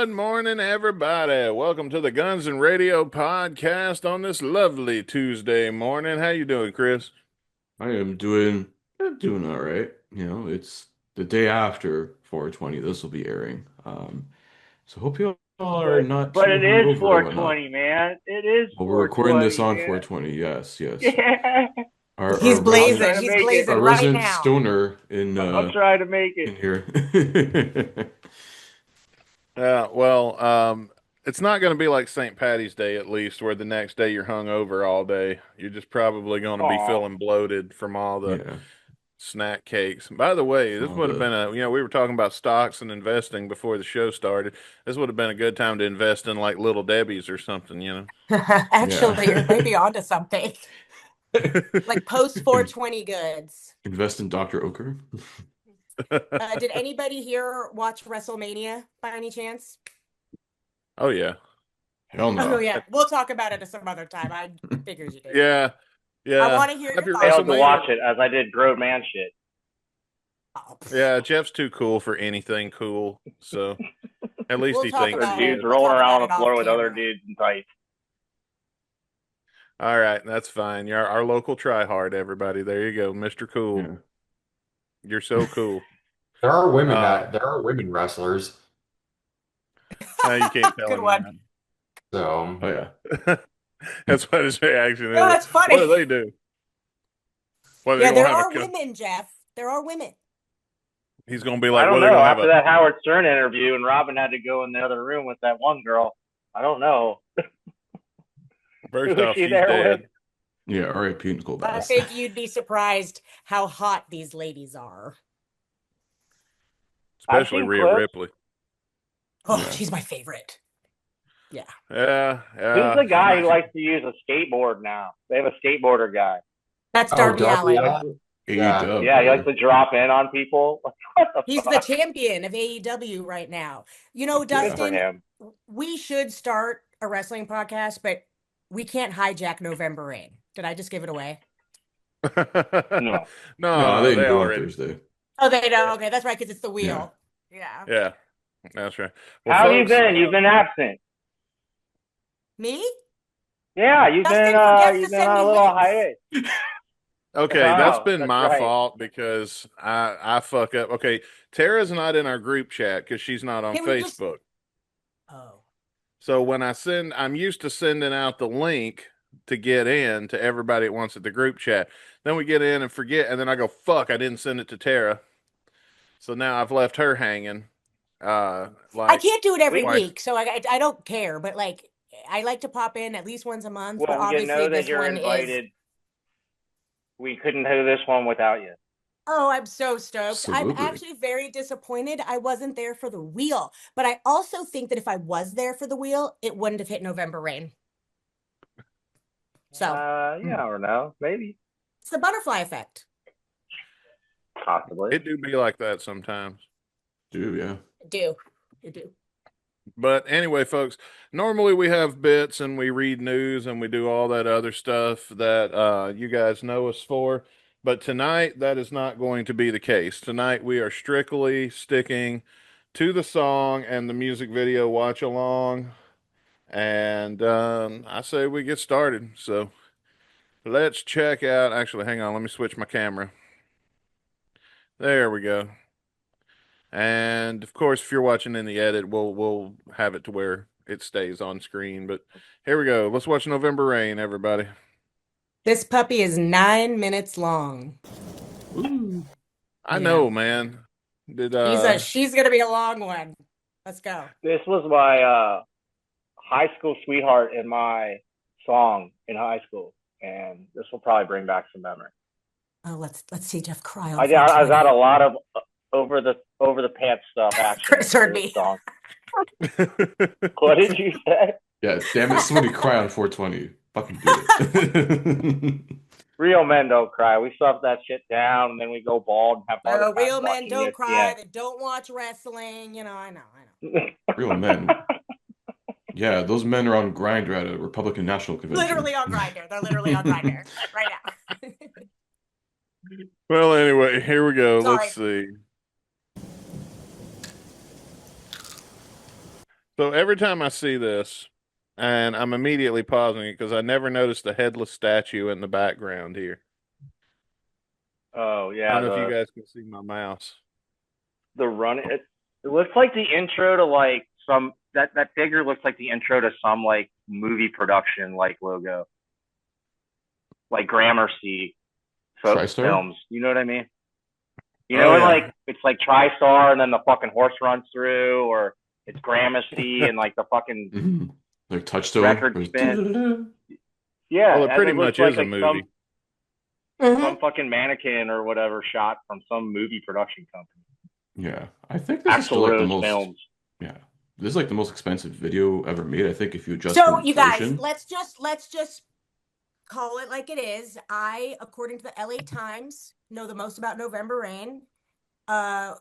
Good morning, everybody. Welcome to the Guns and Radio podcast on this lovely Tuesday morning. How you doing, Chris? I am doing all right. It's the day after 420. This will be airing. So hope you all are But not but too it is hungover or whatnot. 420, man. It is Well, we're recording this 420, on man. 420. Yes, yes. Yeah. Our He's I'll resident try blazing. to He's make it. blazing our right resident now. stoner in I'll try to make it. here. It's not going to be like St. Patty's Day, at least, where the next day you're hungover all day. You're just probably going to be Aw. feeling bloated from all the Yeah, snack cakes. By the way, from this all would have the been we were talking about stocks and investing before the show started. This would have been a good time to invest in like Little Debbie's or something. Actually, you're yeah. maybe onto something. Like post 420 goods. Invest in Dr. Oker. Did anybody here watch WrestleMania by any chance? Oh, yeah. Hell Oh no. yeah, we'll talk about it at some other time. I figured you did. Yeah. I Yeah. want to hear your Happy thoughts. Failed to WrestleMania. watch it as I did grown man shit. Oh, Yeah, Jeff's too cool for anything cool. So at least We'll he talk thinks Or about he it. dudes is. We'll rolling talk around about on it the floor off with other camera. dudes in tights. All right, that's fine. You're our local tryhard, everybody. There you go, Mr. Cool. Yeah. You're so cool. Uh, There are women wrestlers. no, you can't tell Good him one. So Oh yeah. that. That's what his reaction No, is. that's funny. What do they do? What, they Yeah, gonna there have are women, Jeff. There are women. He's gonna be I like, don't what, they're know. gonna have After that Howard Stern interview and Robin had to go in the other room with that one girl, I don't know. first Who was off, she she's there dead. with? Yeah, R.I.P. Nicole I Bass. think you'd be surprised how hot these ladies are. I've Especially seen Rhea clips. Ripley. Oh, Yeah. she's my favorite. Yeah. Yeah, Who's the yeah. guy who likes to use a skateboard now? They have a skateboarder guy. That's oh, Darby Darby Allin. Allin. Yeah. A-Dub, Yeah, he likes brother. to drop in on people. What the He's the fuck? champion of AEW right now. You know, Yeah. Good for Dustin, him. we should start a wrestling podcast, but we can't hijack November Rain. Did I just give it away? No. No, No, they they didn't go on already. Thursday. Oh, they know. Okay, that's right, because it's the Yeah. wheel. Yeah. Yeah, that's right. Well, How have you folks, been? You've been absent. Me? Yeah, Dustin forgets you've to been send on me a little links. hiatus. okay, that's Oh, been that's my right. fault because I fuck up. Okay, Tara's not in our group chat because she's not on Can we just? Facebook. Oh, So when I'm used to sending out the link to get in to everybody at once at the group chat. Then we get in and forget, and then I go, fuck, I didn't send it to Tara. So now I've left her hanging. I Like can't do it every We twice. week, so I don't care. But like, I like to pop in at least once a month. But well, you obviously, know that this you're one is. invited. We couldn't do this one without you. Oh, I'm so stoked. I'm Absolutely. actually very disappointed I wasn't there for the wheel. But I also think that if I was there for the wheel, it wouldn't have hit November Rain. So You never know. Maybe. it's the butterfly effect. Possibly. It do be like that sometimes. Dude, yeah. You do. But anyway, folks, normally we have bits and we read news and we do all that other stuff that you guys know us for. But tonight, that is not going to be the case. Tonight, we are strictly sticking to the song and the music video watch along. And I say we get started. So let's check out. Actually, hang on. Let me switch my camera. There we go. And of course, if you're watching in the edit, we'll have it to where it stays on screen. But here we go. Let's watch November Rain, everybody. This puppy is 9 minutes long. Ooh. I Yeah. know, man. Did She's gonna be a long one. Let's go. This was my high school sweetheart in my song in high school, and this will probably bring back some memory. Oh, let's see Jeff cry on I got 420. a lot of over the pants stuff. Actually, Chris heard me. Song. What did you say? Yeah, damn it, somebody cry on 420. Fucking do it. Real men don't cry. We stuff that shit down, and then we go bald and have heart attacks Real men watching don't ESPN. cry. They don't watch wrestling. You know, I know. Real men. Yeah, those men are on Grindr at a Republican National Convention. Literally on Grindr. They're literally on Grindr right now. Well, anyway, here we go. Sorry. Let's see. So every time I see this, and I'm immediately pausing it because I never noticed the headless statue in the background here. Oh I yeah, don't know if you guys can see my mouse. the run. It looks like the intro to like some that figure looks like the intro to some like movie production like logo, like Gramercy TriStar? films. You know what I mean? You Oh know, and yeah. like it's like TriStar, and then the fucking horse runs through, or it's Gramercy, and like the fucking Mhm. Like Touchstone? record Or is- spin. doo-doo-doo-doo. Yeah, Well, it and pretty it looks much is a like some movie. some fucking mannequin or whatever shot from some movie production company. Yeah. I think this is still Axl like the Rose most, Films. yeah. This is like the most expensive video ever made. I think if you adjust for So you guys, inflation. let's just call it like it is. I, according to the LA Times, know the most about November Rain. Uh,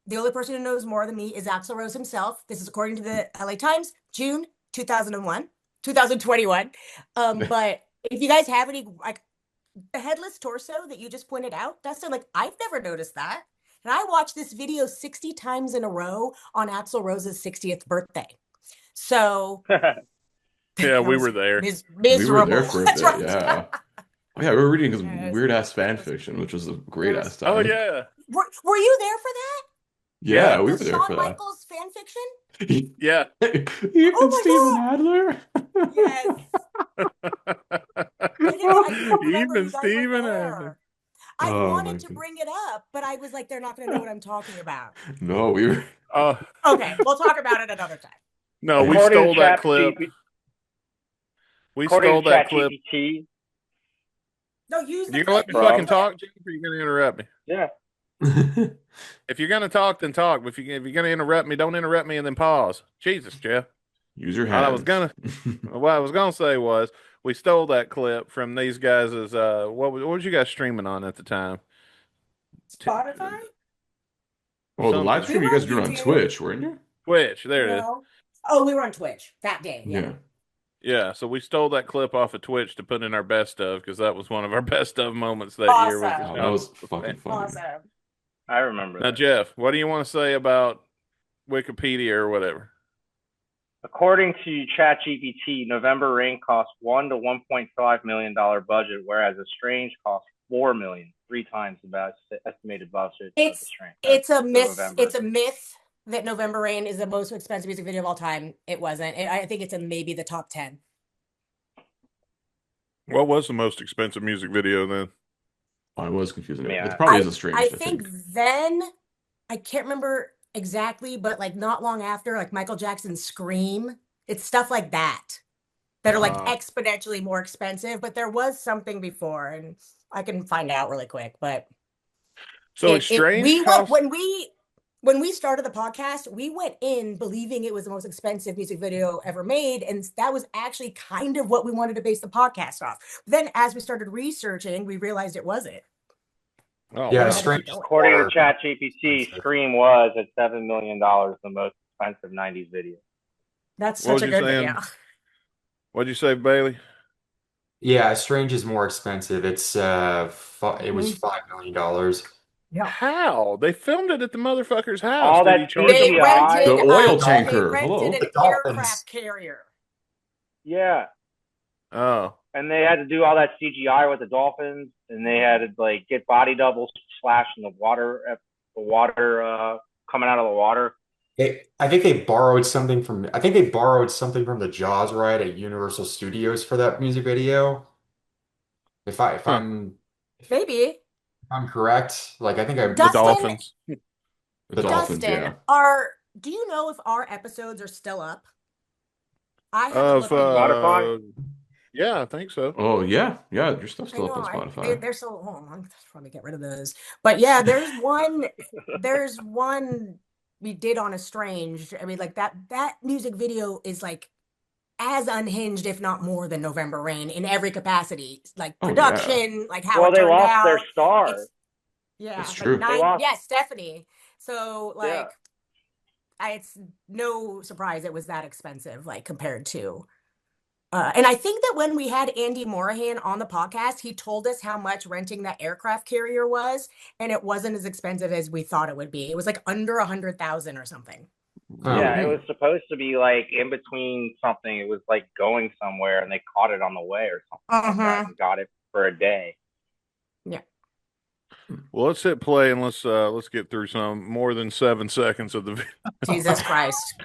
the only person who knows more than me is Axl Rose himself. This is according to the LA Times, June 2001, 2021. But if you guys have any, like the headless torso that you just pointed out, Dustin, like I've never noticed that. And I watched this video 60 times in a row on Axl Rose's 60th birthday. So Yeah, that we was were there. We were there miserable. for a That's bit, right. yeah. Oh yeah, we were reading his Yes. weird ass It fan was- fiction, which was a it great was- ass Oh time. yeah. Were you there for that? Yeah, Yeah. we The were there Shawn for that. Michaels fan fiction? Yeah. Even Steven Oh Adler. Yes. I couldn't remember Even you guys were Steven Adler. there. I Oh my wanted to God. bring it up, but I was like, they're not going to know what I'm talking about. No, we were. Oh Okay, we'll talk about it another time. no, we According stole to that clip. We according stole to that clip. ChatGPT, No, use the You gonna let clip. me Use fucking the clip. talk, Jeff, or you gonna interrupt me? yeah. If you're gonna talk, then talk. But if you're gonna interrupt me, don't interrupt me and then pause. Jesus, Jeff. Use your What hands. I was gonna say was we stole that clip from these guys. As what was you guys streaming on at the time? Spotify? Oh, the live Something. stream We you were on guys were doing on YouTube. Twitch, weren't you? Twitch. There it is. No. Oh, we were on Twitch that day. Yeah. Yeah. Yeah. So we stole that clip off of Twitch to put in our best of because that was one of our best of moments that year. Was the Awesome. Oh, that Shawn was Michaels fucking fan. funny. Awesome. I remember Now, that. Jeff, what do you want to say about Wikipedia or whatever? According to ChatGPT, November Rain cost $1 to $1.5 million budget, whereas Estranged cost $4 million, 3 times the estimated budget of It's Estranged. a myth. November. It's a myth that November Rain is the most expensive music video of all time. It wasn't. I think it's in maybe the top 10. What was the most expensive music video then? Oh, I was confusing it. Yeah. It probably is a strange, I I think think. then I can't remember exactly, but like not long after, like Michael Jackson's Scream, it's stuff like that that are like exponentially more expensive. But there was something before, and I can find out really quick. But So we cost. when we started the podcast, we went in believing it was the most expensive music video ever made, and that was actually kind of what we wanted to base the podcast off. Then, as we started researching, we realized it wasn't. Oh, Yeah, wow. strange. According to Or- ChatGPT, expensive. Scream was at $7 million, the most expensive 90s video. That's What such was a you good saying? video. What'd you say, Bailey? Yeah, Strange is more expensive. It was $5 million. Yeah. How? They filmed it at the motherfucker's house. All Did that he charge They them? CGI. rented The oil they tanker. rented Hello. an The dolphins. aircraft carrier. Yeah. Oh, And they had to do all that CGI with the dolphins, and they had to like get body doubles splashed in the water, coming out of the water. I think they borrowed something from the Jaws ride at Universal Studios for that music video. If I if Huh. I'm Maybe. if I'm correct, like I think I the Dustin- Dolphins. The Dolphins, Dustin, yeah. do you know if our episodes are still up? I haven't Of looked into it. Spotify? Yeah, I think so. Oh, yeah. Yeah, your stuff's I still up know, on they're Spotify. so long. I'll probably get rid of those. But yeah, there's one we did on Estranged. I mean, like that music video is like as unhinged, if not more than November Rain in every capacity. Like Oh, yeah. production, like how Well, it they turned lost out. their star. It's yeah, That's like true. They lost- yes, Stephanie. So like Yeah. it's no surprise it was that expensive, like compared to and I think that when we had Andy Morahan on the podcast, he told us how much renting that aircraft carrier was, and it wasn't as expensive as we thought it would be. It was like under 100,000 or something. Oh, Yeah, it Really? was supposed to be like in between something. It was like going somewhere, and they caught it on the way or something like that, Uh-huh. and got it for a day. Yeah. Well, let's hit play and let's get through some more than 7 seconds of the video. Jesus Christ.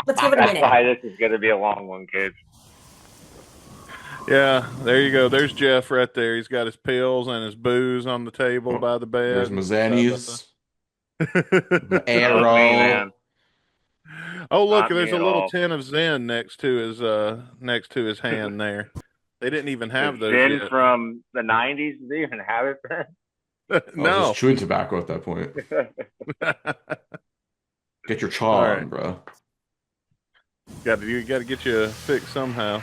Let's give it a That's minute. why this is going to be a long one, kids. Yeah, there you go. There's Jeff right there. He's got his pills and his booze on the table Oh, by the there's bed. my Side by side. Xannies, my That ain't me, man. Arrow. Oh, look, Not there's me a at little all. tin of Zen next to his hand there. They didn't even The have those Zen yet. from the '90s. Do they even have it I was just No. chewing tobacco at that point. then? Get your All chaw right. on, bro. You got to get you fixed somehow.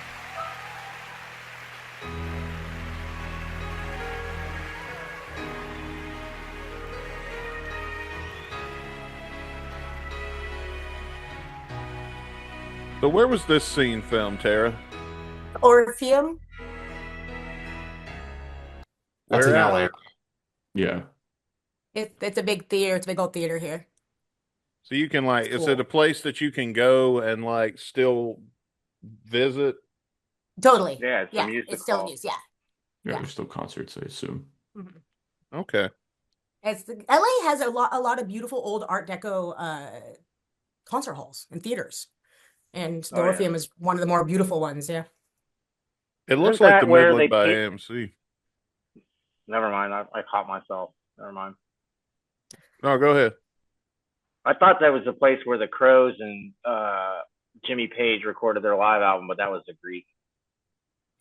So where was this scene filmed, Tara? Orpheum. that's Where in at? LA. Yeah. It's a big theater. It's a big old theater here. So you can like, It's is it a cool. place that you can go and like still visit? Totally. Yeah, it's a Yeah. music It's still in hall. use. Yeah. Yeah, Yeah. there's still concerts, I assume. Mhm. Okay. LA has a lot of beautiful old Art Deco concert halls and theaters. And the Oh yeah. Orpheum is one of the more beautiful ones. Yeah. It looks Isn't like the that where Midland they by paint? AMC. Never mind. I caught myself. Never mind. No, go ahead. I thought that was the place where the Crows and Jimmy Page recorded their live album, but that was the Greek.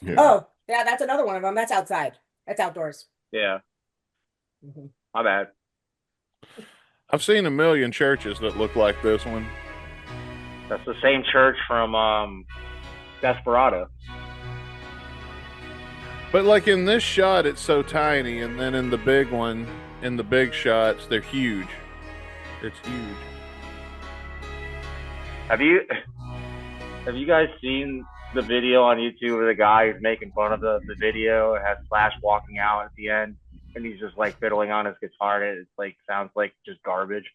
Yeah. Oh, yeah, that's another one of them. That's outside. That's outdoors. Yeah, Mm-hmm. my bad. I've seen a million churches that look like this one. That's the same church from Desperado. But like in this shot, it's so tiny, and then in the big one, in the big shots, they're huge. It's huge. Have you have you guys seen the video on YouTube where the guy is making fun of the video? It has Slash walking out at the end, and he's just like fiddling on his guitar, and it's like sounds like just garbage.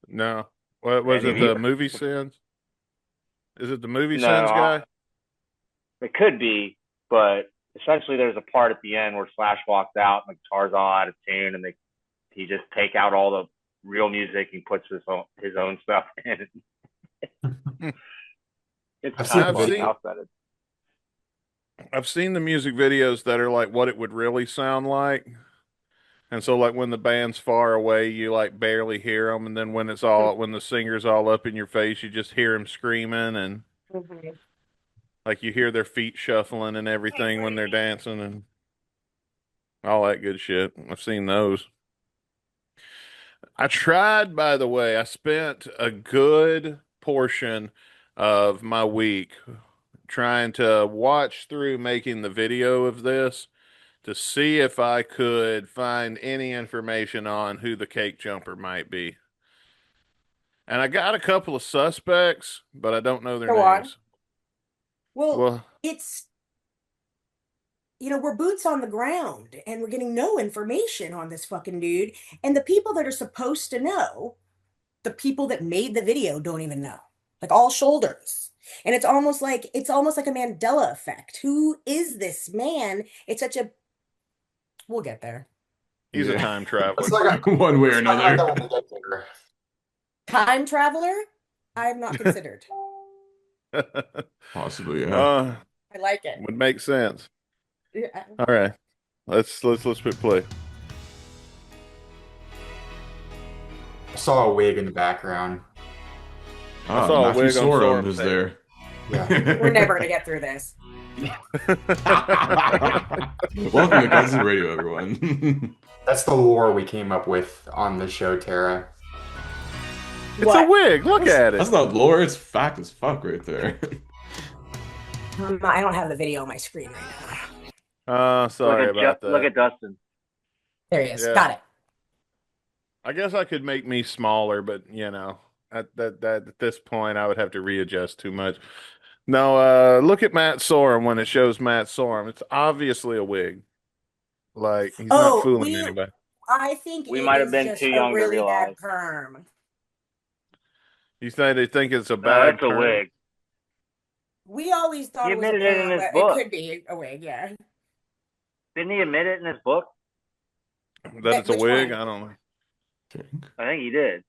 No. What was And it? he, The movie sins? Is it the movie no, sins guy? it could be, but essentially there's a part at the end where Slash walks out and the guitar's all out of tune, and he just take out all the real music and puts his own stuff in. It's I've kind seen of I've the funny seen video. how that is. I've seen the music videos that are like what it would really sound like. And so like when the band's far away, you like barely hear them, and then when the singer's all up in your face, you just hear them screaming, and Mhm. like you hear their feet shuffling and everything when they're dancing and all that good shit. I've seen those. I tried, by the way, I spent a good portion of my week trying to watch through making the video of this to see if I could find any information on who the cake jumper might be. And I got a couple of suspects, but I don't know their Go on. names. Well, Well, it's, we're boots on the ground and we're getting no information on this fucking dude. And the people that are supposed to know, the people that made the video don't even know. Like all shoulders. And it's almost like a Mandela effect. Who is this man? It's such a we'll get there. he's a Yeah. time Let's traveler. talk One way or let's talk about another. that when we get there. Time traveler? I have not considered. Possibly, yeah. uh, I like it. would make sense. Yeah. All right. Let's hit play. I saw a wig in the background. I Ah, saw a Matthew wig on Sorum Sorum's is head. there. We're never gonna get through this. Welcome to Guns N' Radio, everyone. That's the lore we came up with on the show, Tara. It's a What? wig. Look at That's it. not lore, it's fact as fuck right there. I don't have the video on my screen right now. Sorry about Look that. at Dustin. There he is. Yeah. Got it. I guess I could make me smaller, but at this point I would have to readjust too much. No, look at Matt Sorum when it shows Matt Sorum. It's obviously a wig. Like he's not Oh, fooling anybody. I think We it might have is been just too a young to really realize. bad perm. You say they think it's a No, bad that's a term? wig. We always thought He it was a admitted it in perm, his but it book. could be a wig, yeah. Didn't he admit it in his book? That it's a Which wig? one? I don't know. I think he did.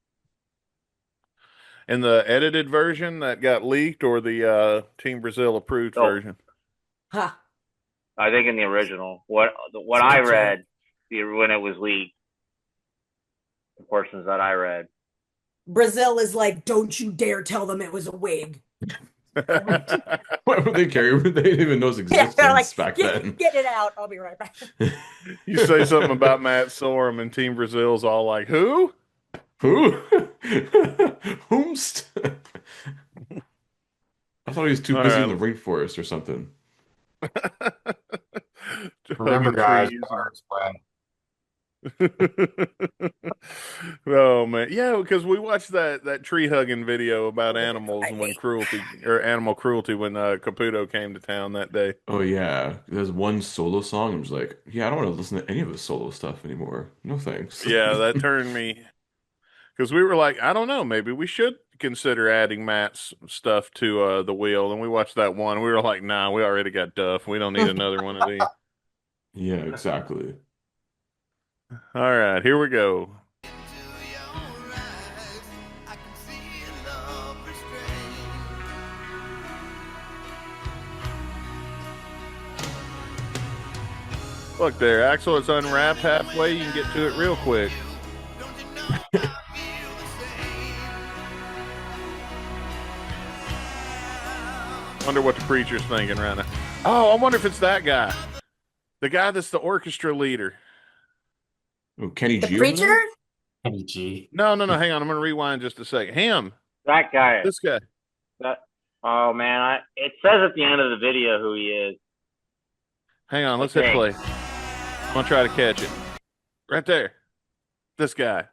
In the edited version that got leaked, or the Team Brazil approved Oh. version? Huh. I think in the original. What I Sounds read when it was leaked, the portions that I read. Brazil is like, don't you dare tell them it was a wig. Why would they care? They didn't even know its Yeah, they're like, existence back get, then. get it out. I'll be right back. You say something about Matt Sorum and Team Brazil's all like, who? Who? Whomst? I thought he was too All busy in the right. rainforest or something. Remember, Hugging guys, trees. Bar's way. Oh man, yeah, because we watched that tree hugging video about animals and when animal cruelty when Caputo came to town that day. Oh yeah, there's one solo song. I'm just like, yeah, I don't want to listen to any of his solo stuff anymore. No thanks. Yeah, that turned me because we were like, I don't know, maybe we should consider adding Matt's stuff to the wheel. And we watched that one. We were like, nah, we already got Duff. We don't need another one of these. Yeah, exactly. All right, here we go. Look there, Axel. It's unwrapped halfway. You can get to it real quick. Wonder what the preacher's thinking right now. Oh, I wonder if it's that guy. The guy that's the orchestra leader. Oh, Kenny The G over there? preacher? Kenny G. No, hang on. I'm going to rewind just a second. Him. That guy. This guy. Oh man, it says at the end of the video who he is. Hang on. Let's hit play. I'm going to try to catch it. Right there. This guy.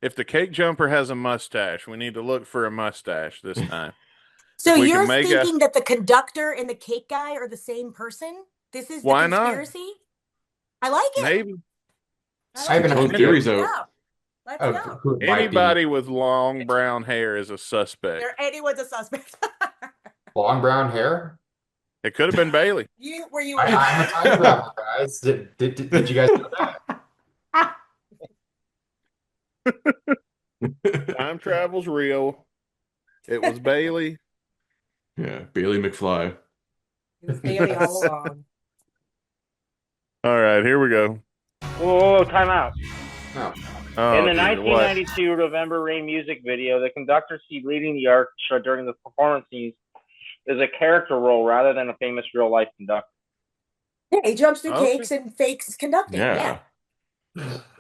If the cake jumper has a mustache, we need to look for a mustache this time. So We can you're make thinking that the conductor and the cake guy are the same person? This is the Why not? conspiracy? I like it. Maybe. I I have like an Throwing idea. theories it. out. Let's of go. who it might be. Anybody with long brown hair is a suspect. Anyone's a suspect. Long brown hair? It could have been Bailey. Were you? I'm a time traveler, guys. Did you guys know that? Time travel's real. It was Bailey. Yeah, Bailey McFly. It was Bailey all along. All right, here we go. Whoa, time out. No. Oh, In the geez, what? 1992 November Rain music video, the conductor seen leading the orchestra during the performance scenes is a character role rather than a famous real life conductor. Yeah, he jumps through Okay. cakes and fakes conducting. Yeah.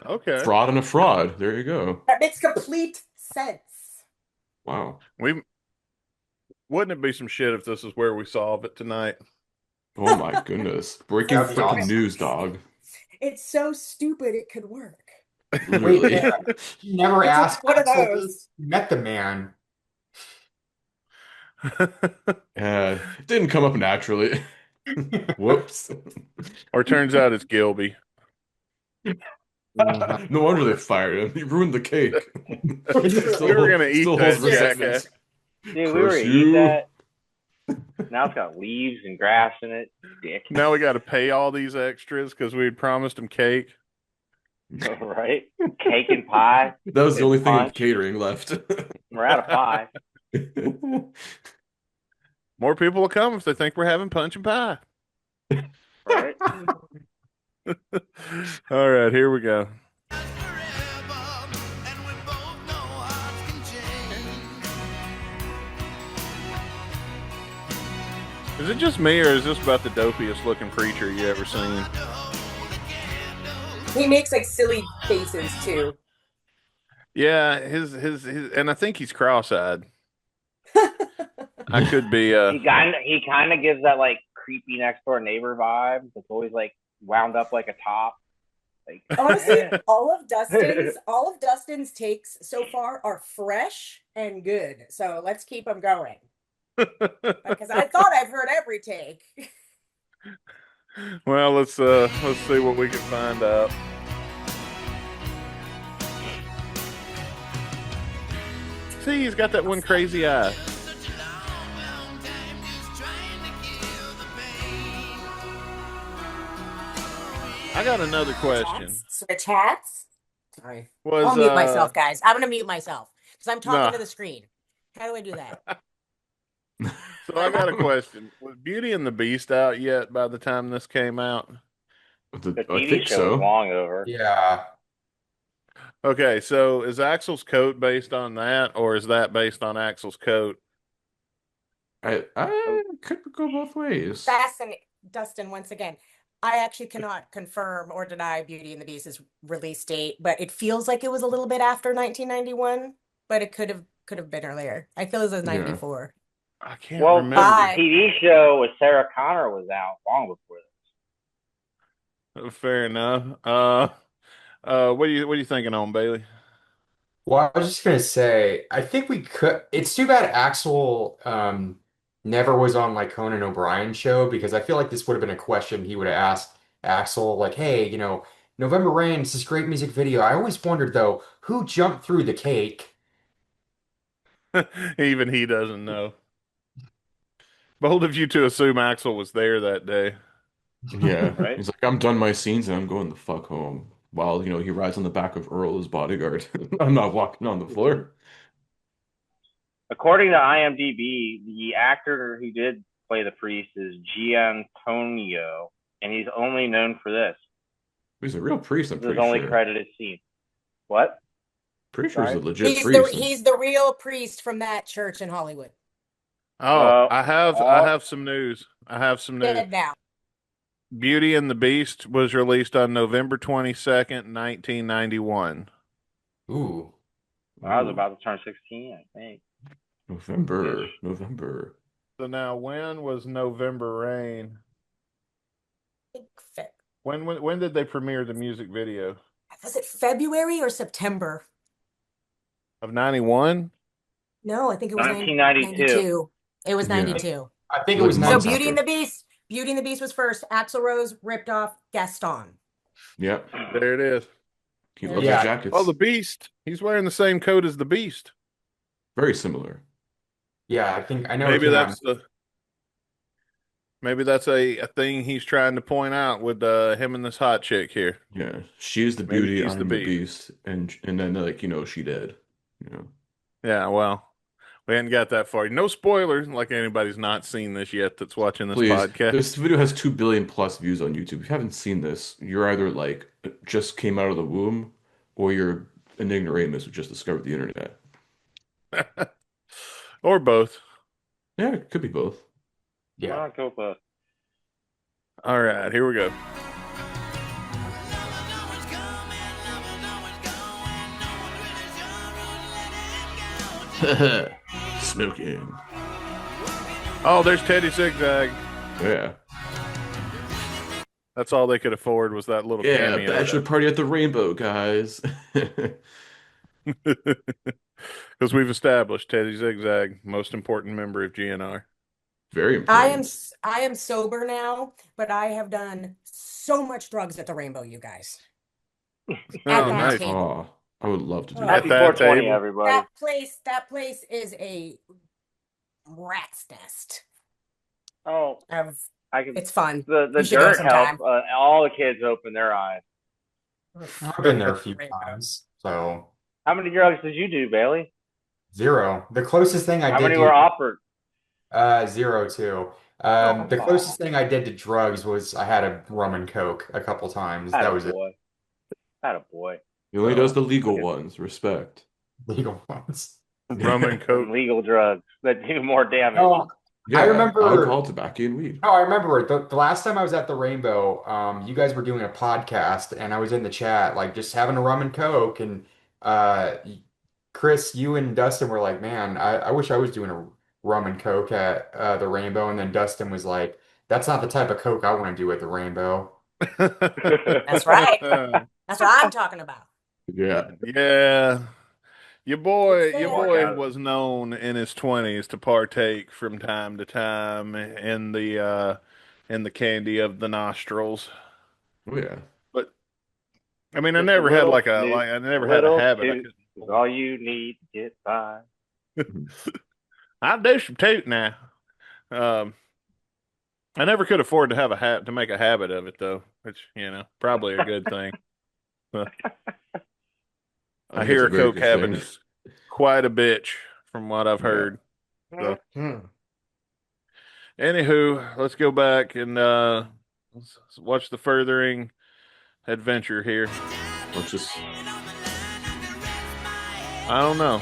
Okay. Fraud and a fraud. There you go. That makes complete sense. Wow. Wouldn't it be some shit if this is where we solve it tonight? Oh my goodness. Breaking That'd be freaking awesome. news, dog. It's so stupid it could work. Literally. You never It's asked one of Axel those. this. You met the man. Yeah, it didn't come up naturally. Whoops. Or turns out it's Gilby. No wonder they fired him. He ruined the cake. We were gonna eat Still that holds resentment. jackass. Dude, we were Curse gonna you. eat that. Now it's got leaves and grass in it. Dick. Now we got to pay all these extras because we had promised him cake. Right? Cake and pie. That was the only thing in Punch. catering left. We're out of pie. More people will come if they think we're having punch and pie. Right? All right, here we go. Is it just me, or is this about the dopiest looking preacher you ever seen? He makes like silly faces too. Yeah, his and I think he's cross-eyed. I could be. He kind of gives that like creepy next door neighbor vibe. It's always like wound up like a top. Like Honestly, all of Dustin's takes so far are fresh and good. So let's keep them going. Because I thought I've heard every take. Well, let's see what we can find out. See, he's got that one crazy eye. I got another question. Switch hats. Sorry. Was I'll mute myself, guys. I'm gonna mute myself because I'm talking nah. to the screen. How do I do that? So I got a question. Was Beauty and the Beast out yet by the time this came out? The I TV think show was so. long over. Yeah. Okay, so is Axel's coat based on that, or is that based on Axel's coat? I could go both ways. Dustin, once again, I actually cannot confirm or deny Beauty and the Beast's release date, but it feels like it was a little bit after 1991, but it could have been earlier. I feel as though it was Yeah. 94. I can't Well, remember. the TV show with Sarah Connor was out long before this. Fair enough. What are you thinking on, Bailey? Well, I was just gonna say, I think we could. It's too bad Axel never was on like Conan O'Brien's show because I feel like this would have been a question he would have asked Axel, like, "Hey, November Rain, it's this great music video. I always wondered though, who jumped through the cake?" Even he doesn't know. Bold of you to assume Axel was there that day. Yeah. Right? He's like, I'm done my scenes and I'm going the fuck home. While, he rides on the back of Earl, his bodyguard. I'm not walking on the floor. According to IMDb, the actor who did play the priest is Giantonio, and he's only known for this. He's a real priest, I'm This is his pretty only sure. credited scene. What? Pretty sure he's a Right. legit He's priest. he's the real priest from that church in Hollywood. Oh, I oh. have some news. I have some news. Dead now. Beauty and the Beast was released on November 22nd, 1991. Ooh. I was Ooh, about to turn 16, I think. November. So now when was November Rain? When did they premiere the music video? Was it February or September? Of 91? No, I think it was 1992. It was Yeah. 92. I think it Like was So months nice. Beauty and after. the Beast. Beauty and the Beast was first. Axl Rose ripped off Gaston. Yep. There it is. He There loves it his is. jackets. Oh, the Beast. He's wearing the same coat as the Beast. Very similar. Yeah, I know it Maybe came out. maybe that's a thing he's trying to point out with him and this hot chick here. Yeah. She's the Maybe beauty, he's the I'm the Beast. beast. And then like, she did. Yeah, well, we hadn't got that far. No spoilers, like anybody's not seen this yet that's watching this Please, podcast. this video has 2 billion plus views on YouTube. If you haven't seen this, you're either like just came out of the womb or you're an ignoramus who just discovered the internet. Or both. Yeah, it could be both. Yeah. I'll go with All right, here we go. Smoking. Oh, there's Teddy Zigzag. Yeah. That's all they could afford was that little Yeah, cameo. bachelor party at the Rainbow, guys. Because we've established Teddy Zigzag, most important member of GNR. Very I am important. I am sober now, but I have done so much drugs at the Rainbow, you guys. At Oh, that nice. table. Oh, I would love to do Oh. At Happy that. that 420, table. everybody. That place is a rat's nest. Oh, Of I can. It's fun. The You should go dirt sometime. helped all the kids open their eyes. I've been there a few Rainbow. times, so How many drugs did you do, Bailey? 0. The closest thing I How did many to were offered? 0 too. Oh, The closest thing I did to drugs was I had a rum and coke a couple times. That was it. boy. Had a boy. He only does the Oh, legal okay. ones. Respect. Legal ones. Rum and Coke. Legal drugs that do more damage. Oh, Yeah, I remember. alcohol, tobacco, and weed. Oh, I remember it. The last time I was at the Rainbow, you guys were doing a podcast, and I was in the chat, like just having a rum and coke, and uh, Chris, you and Dustin were like, "Man, I wish I was doing a rum and coke at the Rainbow," and then Dustin was like, "That's not the type of coke I want to do at the Rainbow." That's right. That's what I'm talking about. Yeah. Yeah. Your boy It's fair. was known in his 20s to partake from time to time in the candy of the nostrils. Oh, yeah. But I mean, I Just never a had little like snoop, I never a had a little habit. I toot couldn't. is all you need to get by. I do some toot now. Um, I never could afford to have to make a habit of it though, which probably a good thing. Uh, I I think it's hear a a very coke good habit thing. is quite a bitch from what I've Yeah. heard. So, anywho, let's go back and let's watch the furthering adventure here. Let's just, I don't know.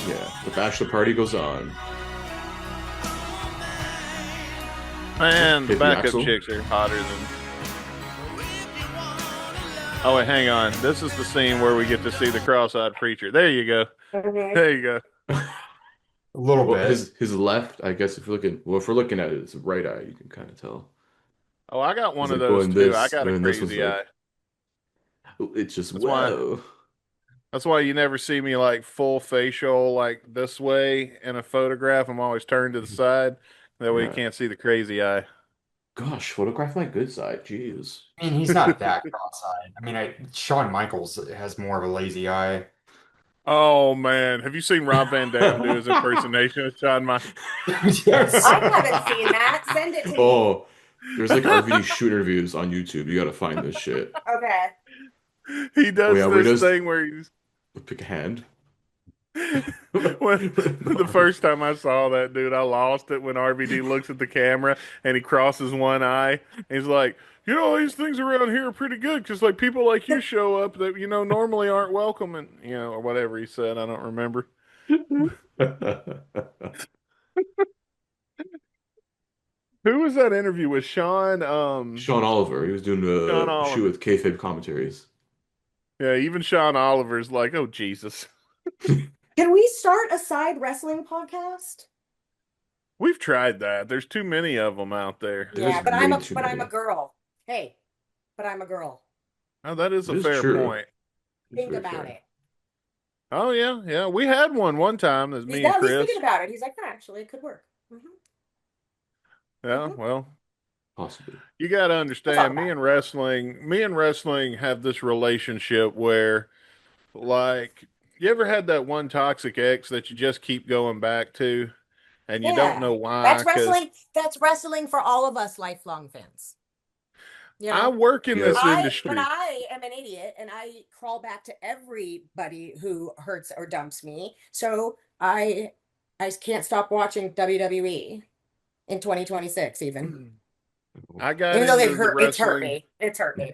yeah, the bachelor party goes on. And the Hit the backup axle. chicks are hotter than. Oh wait, hang on. This is the scene where we get to see the cross-eyed preacher. There you go. There you go. A little Well, bit. his left, I guess if we're looking at it, it's right eye, you can kind of tell. Oh, I got He's one of like those going too. I this, got and a then this one's crazy like, eye. it's just That's why. whoa. That's why you never see me like full facial like this way in a photograph. I'm always turned to the side. That way you Yeah. can't see the crazy eye. Gosh, photograph my good side. Jeez. I mean, he's not that cross-eyed. I mean, Shawn Michaels has more of a lazy eye. Oh man, have you seen Rob Van Dam do his impersonation of Shawn Michaels? Yes. I haven't seen that. Send it to me. Oh, there's like RVD shoot interviews on YouTube. You gotta find this shit. Okay. He Oh does yeah, where he this does thing where he's pick a hand. when the first time I saw that dude, I lost it when RVD looks at the camera and he crosses one eye. He's like, these things around here are pretty good because like people like you show up that normally aren't welcome, and or whatever he said. I don't remember. Who was that interview with Sean? Sean Oliver, he was doing Sean a shoot Oliver. with kayfabe commentaries. Yeah, even Sean Oliver's like, oh Jesus. Can we start a side wrestling podcast? We've tried that. There's too many of them out there. There's Yeah, way too but I'm a many. girl. Hey, but I'm a girl. Oh, that is It a is fair true. point. It's Think very about fair. it. Oh yeah, yeah. We had one time. That's me and Now he's thinking Chris. about it. He's like, actually, it could work. Yeah, well, Possibly. you got to We'll talk understand, about me and wrestling have this relationship where, like, you ever had that one toxic ex that you just keep going back to, and it. you don't Yeah, know why? that's Because wrestling. That's wrestling for all of us lifelong fans. You I know, work in Yeah. this but industry. I am an idiot and I crawl back to everybody who hurts or dumps me. So I can't stop watching WWE in 2026 even. I got Even though into the it's hurt wrestling. me. It's hurt me.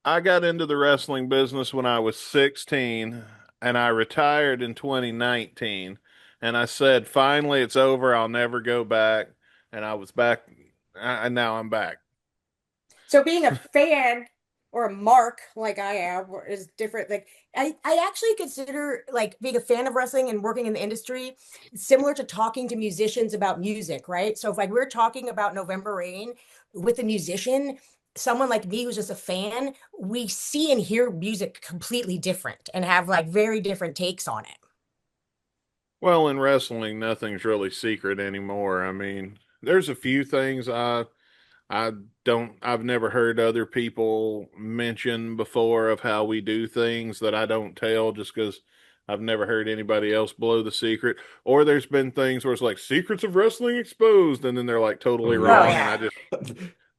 I got into the wrestling business when I was 16 and I retired in 2019. And I said, finally, it's over. I'll never go back. And I was back. And now I'm back. So being a fan or a mark like I am is different. Like I actually consider like being a fan of wrestling and working in the industry similar to talking to musicians about music, right? So if like we're talking about November Rain with a musician, someone like me who's just a fan, we see and hear music completely different and have like very different takes on it. Well, in wrestling, nothing's really secret anymore. I mean, there's a few things I I've never heard other people mention before of how we do things that I don't tell just because I've never heard anybody else blow the secret. Or there's been things where it's like secrets of wrestling exposed, and then they're like totally Oh Oh wrong, and yeah. yeah.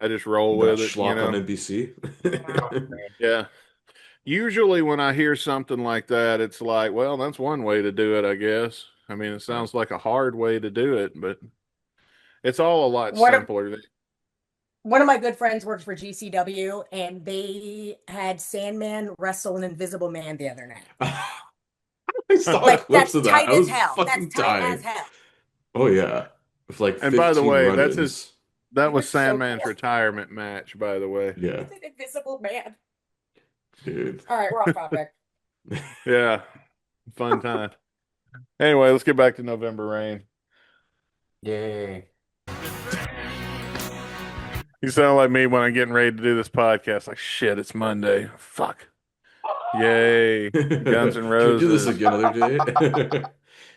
I just roll That with it, schlock on NBC. Yeah. Usually when I hear something like that, it's like, well, that's one way to do it, I guess. I mean, it Yeah. sounds like a hard way to do it, but it's all a lot One of simpler. one of my good friends works for GCW and they had Sandman wrestle an Invisible Man the other night. I saw Like clips that's of that. tight I as was hell. That's fucking tight as dying. hell. Oh yeah. With like And by the 15 way, run-ins. that He was looks so Sandman's cool. retirement match, by the way. Yeah, With an invisible man. dude. All right, we're off topic. Yeah. Fun time. Anyway, let's get back to November Rain. Yay. You sound like me when I'm getting ready to do this podcast. Like, shit, it's Monday. Fuck. Yay. Guns N' Can we do this Roses. again another day?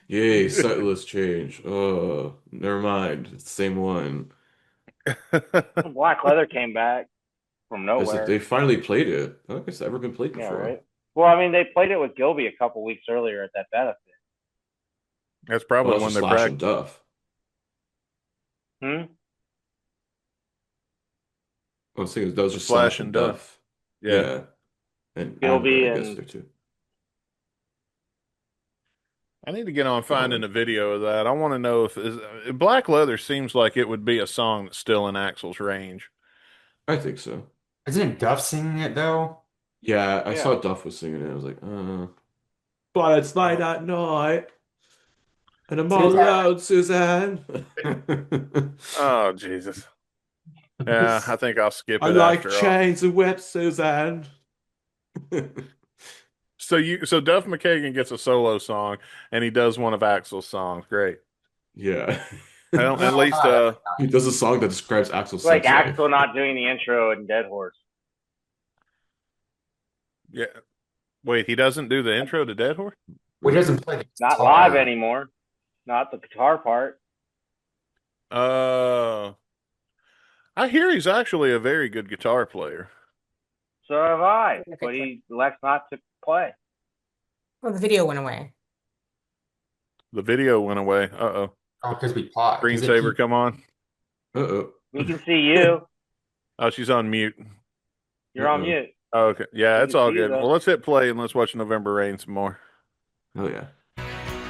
Yay, set list change. Oh, never mind. It's the same one. Black Leather came back from As if nowhere. they finally played it. I don't think it's ever been played Yeah, before. right. Well, I mean, they played it with Gilby a couple weeks earlier at that benefit. That's Well, probably those are when they Slash and practice. Duff. Hmm. I was thinking those are Slash Slash and and Duff. Duff. Yeah. Yeah, and Gilby Annabelle, I guess and there too. I need to get on Oh, finding a video of that. I want to know if Black Leather seems like it would be a song that's still in Axl's range. I think so. Isn't Duff singing it though? Yeah, I yeah. saw Duff was singing it. I was like, but it's late Oh, at night, and I'm It's a all good time. alone, Suzanne. oh Jesus. Yeah, I think I'll skip I it like after all. chains and whips, Suzanne. So Duff McKagan gets a solo song and he does one of Axl's songs. Great. Yeah. I don't, No, at least not every He time. does a song that describes Axel's Like sex life. Axel not doing the intro in Dead Horse. yeah. Wait, he doesn't do the intro to Dead Horse? Well, he doesn't play the Not live guitar. anymore. Not the guitar part. Uh I hear he's actually a very good guitar player. So have I. Okay, But click. he elects not to play. Oh, the video went away. The video went away. Uh-oh. Oh, because we paused. Because it Screensaver, keep. come on. Uh-oh. We can see you. Oh, she's on mute. You're on Uh-oh. mute. Oh, okay. Yeah, We it's can all see you good. though. Well, let's hit play and let's watch November Rain some more. Oh, yeah.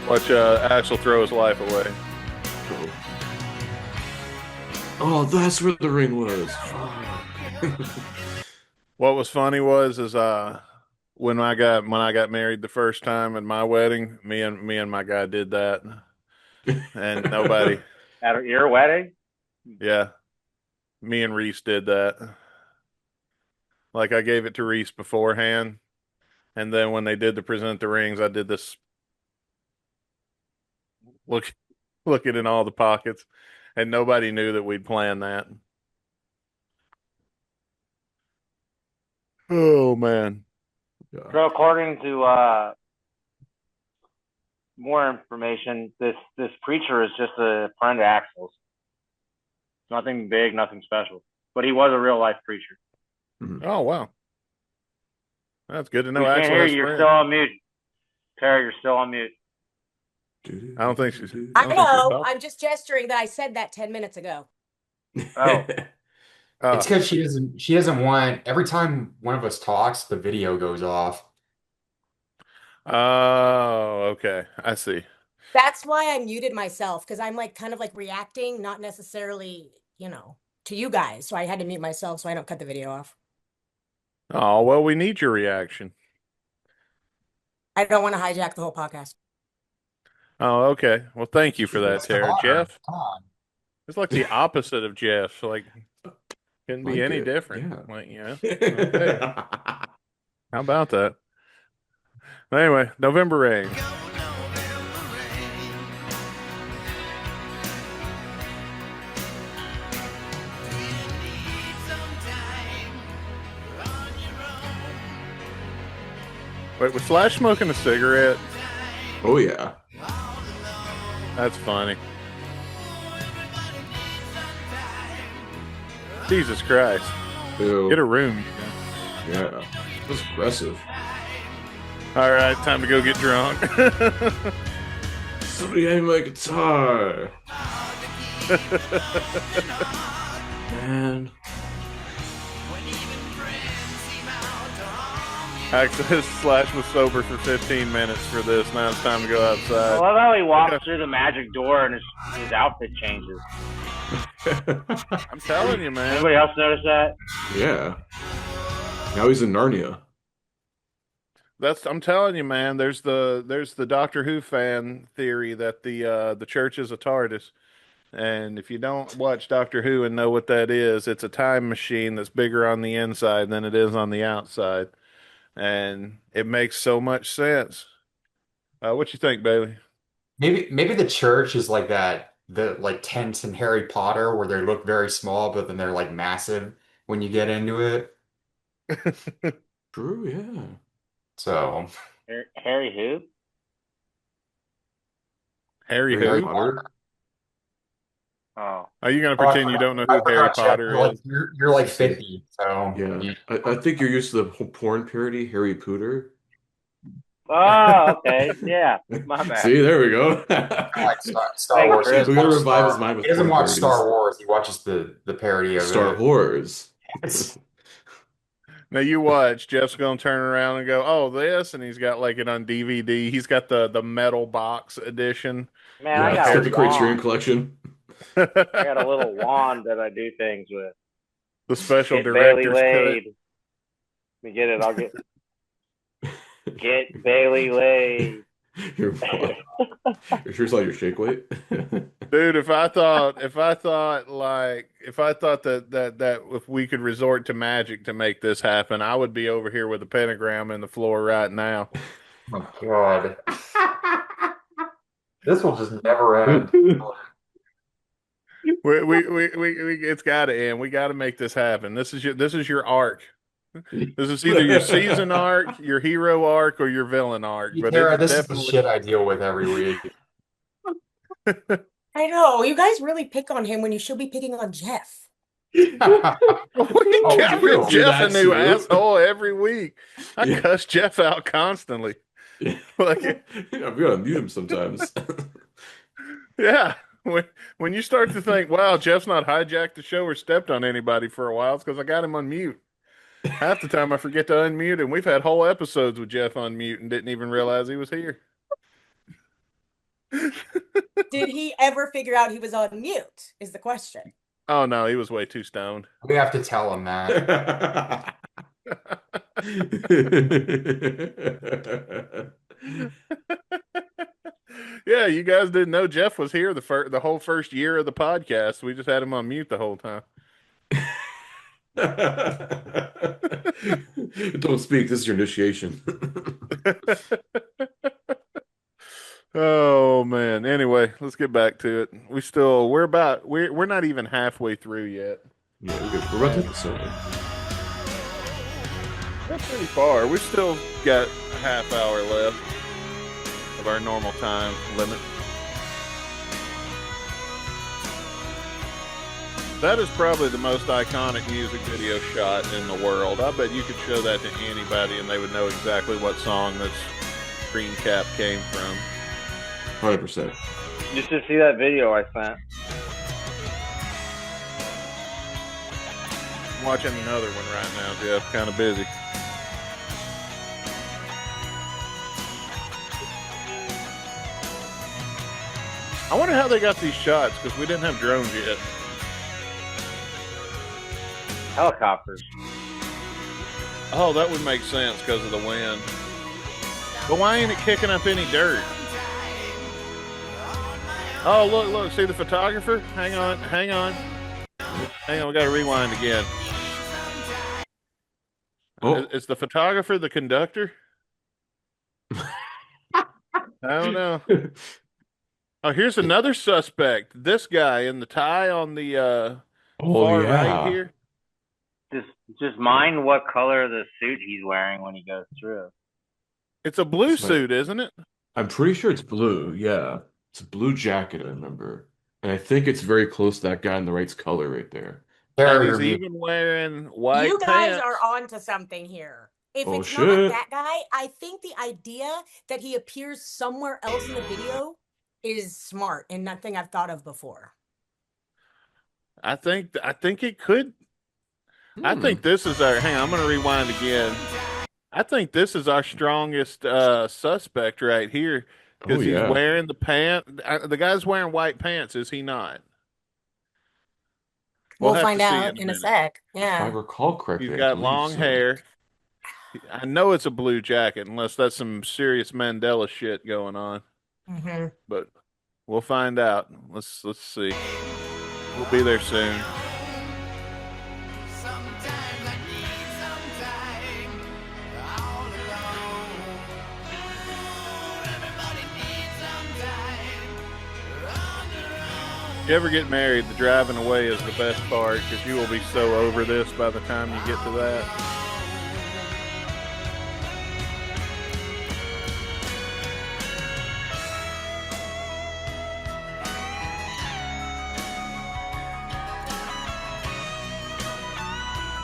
Watch Axl throw his life away. Uh-oh. Oh, that's where the ring was. What was funny was is when I got married the first time at my wedding, me and my guy did that, and nobody. At your wedding? Yeah, me and Reese did that. Like I gave it to Reese beforehand, and then when they did the present the rings, I did this look looking in all the pockets, and nobody knew that we'd planned that. Oh man. Yeah. So according to more information, this preacher is just a friend of Axel's. Nothing big, nothing special. But he was a real life preacher. Mhm. Oh wow. That's good to know. We can't Axel hear has you. You're friends. still on mute. Tara, you're still on mute. I don't think she's. I don't think she's know. talking. I'm just gesturing that I said that 10 minutes ago. Oh. It's because she doesn't want every time one of us talks, the video goes off. Oh, okay. I see. That's why I muted myself because I'm like kind of like reacting, not necessarily, to you guys. So I had to mute myself so I don't cut the video off. Oh, well, we need your reaction. I don't want to hijack the whole podcast. Oh, okay. Well, thank you for that, What's the Tara. harm? Jeff, Come on. it's like the opposite of Jeff. Like, couldn't be Like any it. different. Yeah. Like, okay. How about that? Anyway, November Rain. Wait, was Slash smoking a cigarette? Oh, yeah. That's funny. Jesus Christ. Ew. Get a room. Yeah. That's aggressive. All right, time to go get drunk. Somebody aim my guitar. Man. Actually, Slash was sober for 15 minutes for this. Now it's time to go I outside. love how he walks through the magic door and his outfit changes. I'm telling you, man. Anybody else notice that? Yeah. Now he's in Narnia. I'm telling you, man. There's the Doctor Who fan theory that the church is a TARDIS, and if you don't watch Doctor Who and know what that is, it's a time machine that's bigger on the inside than it is on the outside, and it makes so much sense. What you think, Bailey? Maybe the church is like that, the like tents in Harry Potter where they look very small, but then they're like massive when you get into it. True, yeah. So Harry who? Harry Harry who? Potter. Oh. Are you gonna Oh, pretend you don't know I who Harry forgot, Jeff. Potter You're like is? you're like 50, so Yeah. I think you're used to the porn parody, Harry Pooter. Oh, okay. Yeah, my bad. See, there we go. Like Star Thanks, Wars. Chris. We gotta revive his mind He with doesn't watch 430s. Star Wars. He watches the parody of Star it. Wars. Now you watch. Jeff's gonna turn around and go, "Oh, this," and he's got like it on DVD. He's got the metal box edition. Man, I Yeah, it's got got a the Criterion wand. collection. I got a little wand that I do things with. The special Get Bailey director's cut. laid. Let me get it. I'll get Bailey laid. You're, you sure it's all your shake weight? Dude, if I thought that if we could resort to magic to make this happen, I would be over here with a pentagram in the floor right now. Oh my God. This will just never end. It's got to end. We got to make this happen. This is your arc. This is either your season arc, your hero arc, or your villain arc. But Tara, it's this is the definitely shit I deal with every week. I know. You guys really pick on him when you should be picking on Jeff. we Oh, get you do Jeff a that new too. asshole every week. I Yeah. cuss Jeff out constantly. Like, Yeah, we gotta mute him sometimes. yeah. When you start to think, wow, Jeff's not hijacked the show or stepped on anybody for a while, it's because I got him on mute. Half the time I forget to unmute him. We've had whole episodes with Jeff on mute and didn't even realize he was here. Did he ever figure out he was on mute? Is the question. Oh no, he was way too stoned. We have to tell him that. Yeah, you guys didn't know Jeff was here the whole first year of the podcast. We just had him on mute the whole time. Don't speak. This is your initiation. Oh man. Anyway, let's get back to it. We're not even halfway through yet. Yeah, we're about to hit the summer. That's pretty far. We've still got a half hour left of our normal time limit. That is probably the most iconic music video shot in the world. I bet you could show that to anybody and they would know exactly what song this green cap came from. 100%. You should see that video I sent. I'm watching another one right now, Jeff. Kind of busy. I wonder how they got these shots because we didn't have drones yet. Helicopters. Oh, that would make sense because of the wind. But why ain't it kicking up any dirt? Oh, look, see the photographer? Hang on. We got to rewind again. Oh, Is the photographer the conductor? I don't know. Oh, here's another suspect. This guy in the tie on the far right here. Just mind what color the suit he's wearing when he goes through. It's a blue It's like- suit, isn't it? I'm pretty sure it's blue. Yeah. It's a blue jacket, I remember. And I think it's very close to that guy in the right's color right there. Tara, And you're he's mute. even wearing white You guys pants. are on to something here. If Oh, it's not shit. that guy, I think the idea that he appears somewhere else in the video is smart and nothing I've thought of before. I think it could. I think this is our. Hang on, I'm going to rewind again. I think this is our strongest suspect right here because he's wearing the pant. The guy's wearing white pants, is he not? We'll have find to see out in a minute. sec. If I Yeah. recall correctly, He's I got believe long so. hair. I know it's a blue jacket, unless that's some serious Mandela shit going on. Mm-hmm. But we'll find out. Let's see. We'll be there soon. If you ever get married, the driving away is the best part because you will be so over this by the time you get to that.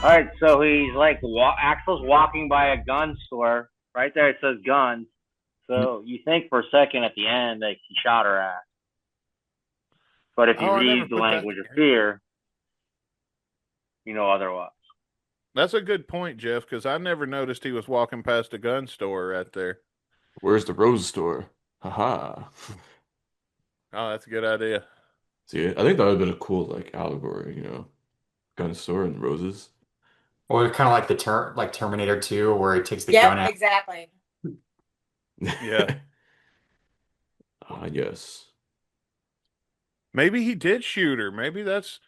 All right, so he's like Axel's walking by a gun store. Right there, it says guns. So you think for a second at the end that he shot her ass. But if you I never read the put that language of together. fear, you know otherwise. That's a good point, Jeff, because I never noticed he was walking past a gun store right there. Where's the rose store? Haha. Oh, that's a good idea. See, I think that would have been a cool like allegory, gun store and roses. Or kind of like like Terminator 2, where he takes the Yep, gun out. exactly. Yeah. Yes. Maybe he did shoot her. Maybe that's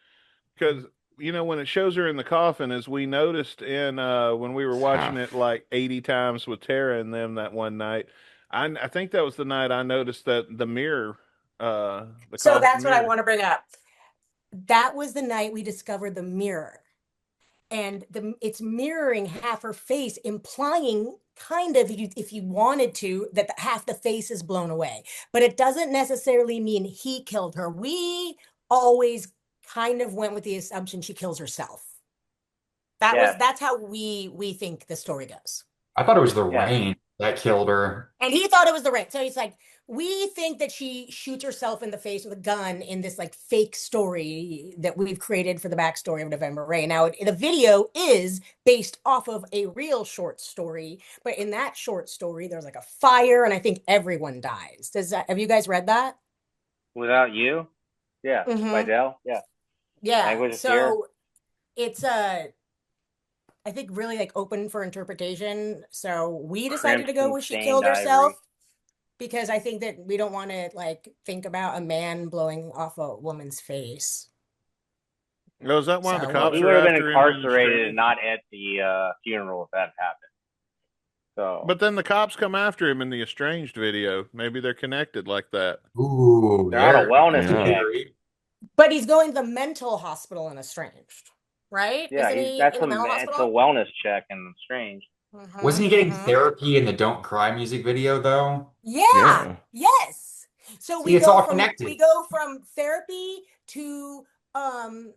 because when it shows her in the coffin, as we noticed in when we were It's watching it half. like 80 times with Tara and them that one night. I think that was the night I noticed that the mirror, the So coffin that's what I mirror. want to bring up. That was the night we discovered the mirror. And it's mirroring half her face, implying kind of, if you wanted to, that half the face is blown away. But it doesn't necessarily mean he killed her. We always kind of went with the assumption she kills herself. Yeah. That's how we think the story goes. I thought it was the Yeah. rain that killed her. And he thought it was the rain. So he's like, we think that she shoots herself in the face with a gun in this like fake story that we've created for the backstory of November Rain. Now, the video is based off of a real short story, but in that short story, there's like a fire, and I think everyone dies. Have you guys read that? Without you? Yeah. By Mm-hmm. Dell? Yeah. Yeah. Language of fear? So it's I think really like open for interpretation. So we decided to go Crimson with she stained killed herself, ivory. because I think that we don't want to like think about a man blowing off a woman's face. Oh, is that why the So Well, cops he are would have been after him in the incarcerated and strange? not at the funeral if that happened. So But then the cops come after him in the estranged video. Maybe they're connected like that. Ooh, they're on a wellness that's a Yeah. check. theory. but he's going to the mental hospital and estranged, right? Yeah, Isn't he that's in the mental it's a hospital? wellness check and strange. Wasn't he getting therapy in the Don't Cry music video though? Yeah. Yeah. Yes. So See, it's all connected. we go from therapy to um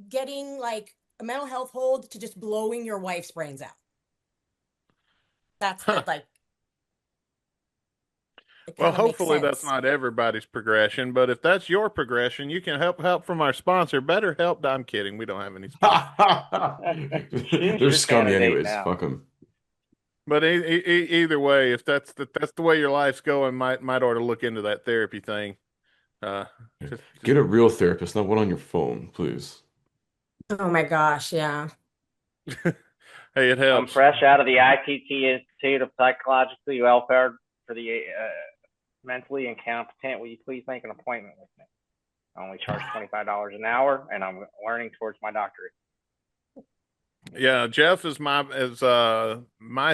getting like a mental health hold to just blowing your wife's brains out. That's the like it Well, kind of makes hopefully that's sense. not everybody's progression, but if that's your progression, you can help from our sponsor, BetterHelp. I'm kidding. We don't have any sponsors. Choose They're your scummy candidate anyways. now. Fuck them. But either way, if that's the way your life's going, might ought to look into that therapy thing. Uh, just Get a real therapist, not one on your phone, please. Oh my gosh, yeah. hey, it I'm helps. fresh out of the ITT Institute of Psychological Welfare for the mentally incompetent. Will you please make an appointment with me? I only charge $25 an hour, and I'm learning towards my doctorate. Yeah, Jeff is my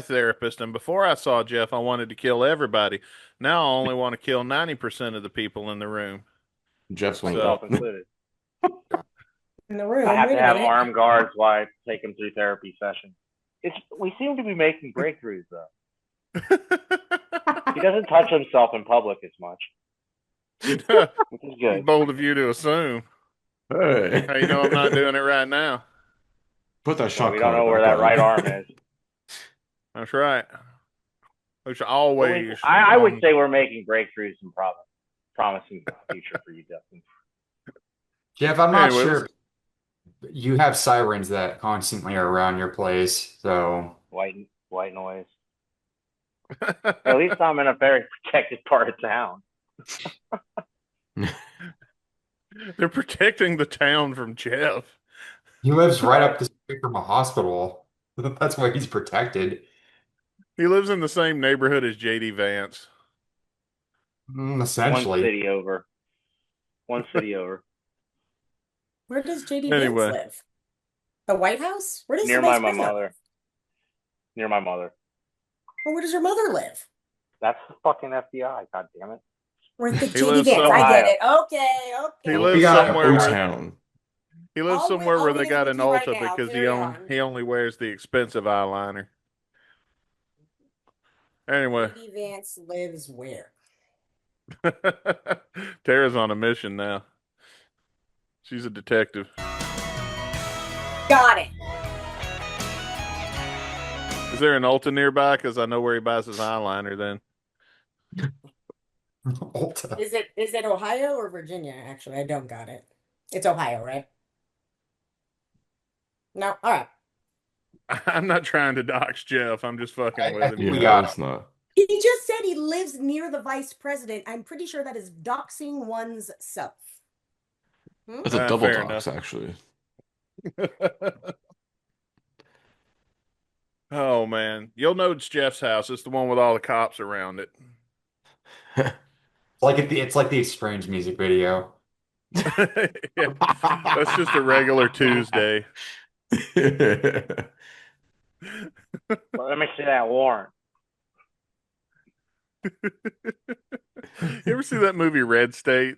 therapist, and before I saw Jeff, I wanted to kill everybody. Now I only want to kill 90% of the people in the room. Jeff's one of So Myself them. included. In the room. I have Wait to a have minute. armed guards while I take him through therapy sessions. We seem to be making breakthroughs, though. He doesn't touch himself in public as much, which is good. Bold of you to assume. Hey. How you know I'm not doing it right now? Put that Well, shot we don't collar know where back that right on. arm is. That's right. We should But always. I would say we're making breakthroughs and promising a future for you, Dustin. Jeff, I'm not Anyway, sure. You have sirens that constantly are around your place, so White noise. At least I'm in a very protected part of town. they're protecting the town from Jeff. he lives right up the street from a hospital. That's why he's protected. He lives in the same neighborhood as JD Vance. One Essentially. city over. One city over. Where does JD Vance Anyway. live? The White House? Where does Near the vice my president mother. live? Near my mother. Well, where does your mother live? That's the fucking FBI. God damn it. Where's the He JD lives Vance? I get somewhere. it. Okay. He We lives got somewhere where O-Town. he lives I'll somewhere where read they his got an wiki right Ulta now. because Carry on. he only wears the expensive eyeliner. Anyway, JD Vance lives where? Tara's on a mission now. She's a detective. Got it. Is there an Ulta nearby? Because I know where he buys his eyeliner then. Ulta. Is it Ohio or Virginia? Actually, I don't got it. It's Ohio, right? No. All right. I'm not trying to dox Jeff. I'm just fucking with I him think we Yeah, tonight. got let's not. He just said he lives near the vice president. I'm pretty sure that is doxing one's self. Hmm? That's a double Fair dox, enough. actually. Oh man, you'll know it's Jeff's house. It's the one with all the cops around it. it's like the Estranged music video. Yeah, that's just a regular Tuesday. Let me see that warrant. You ever see that movie Red State?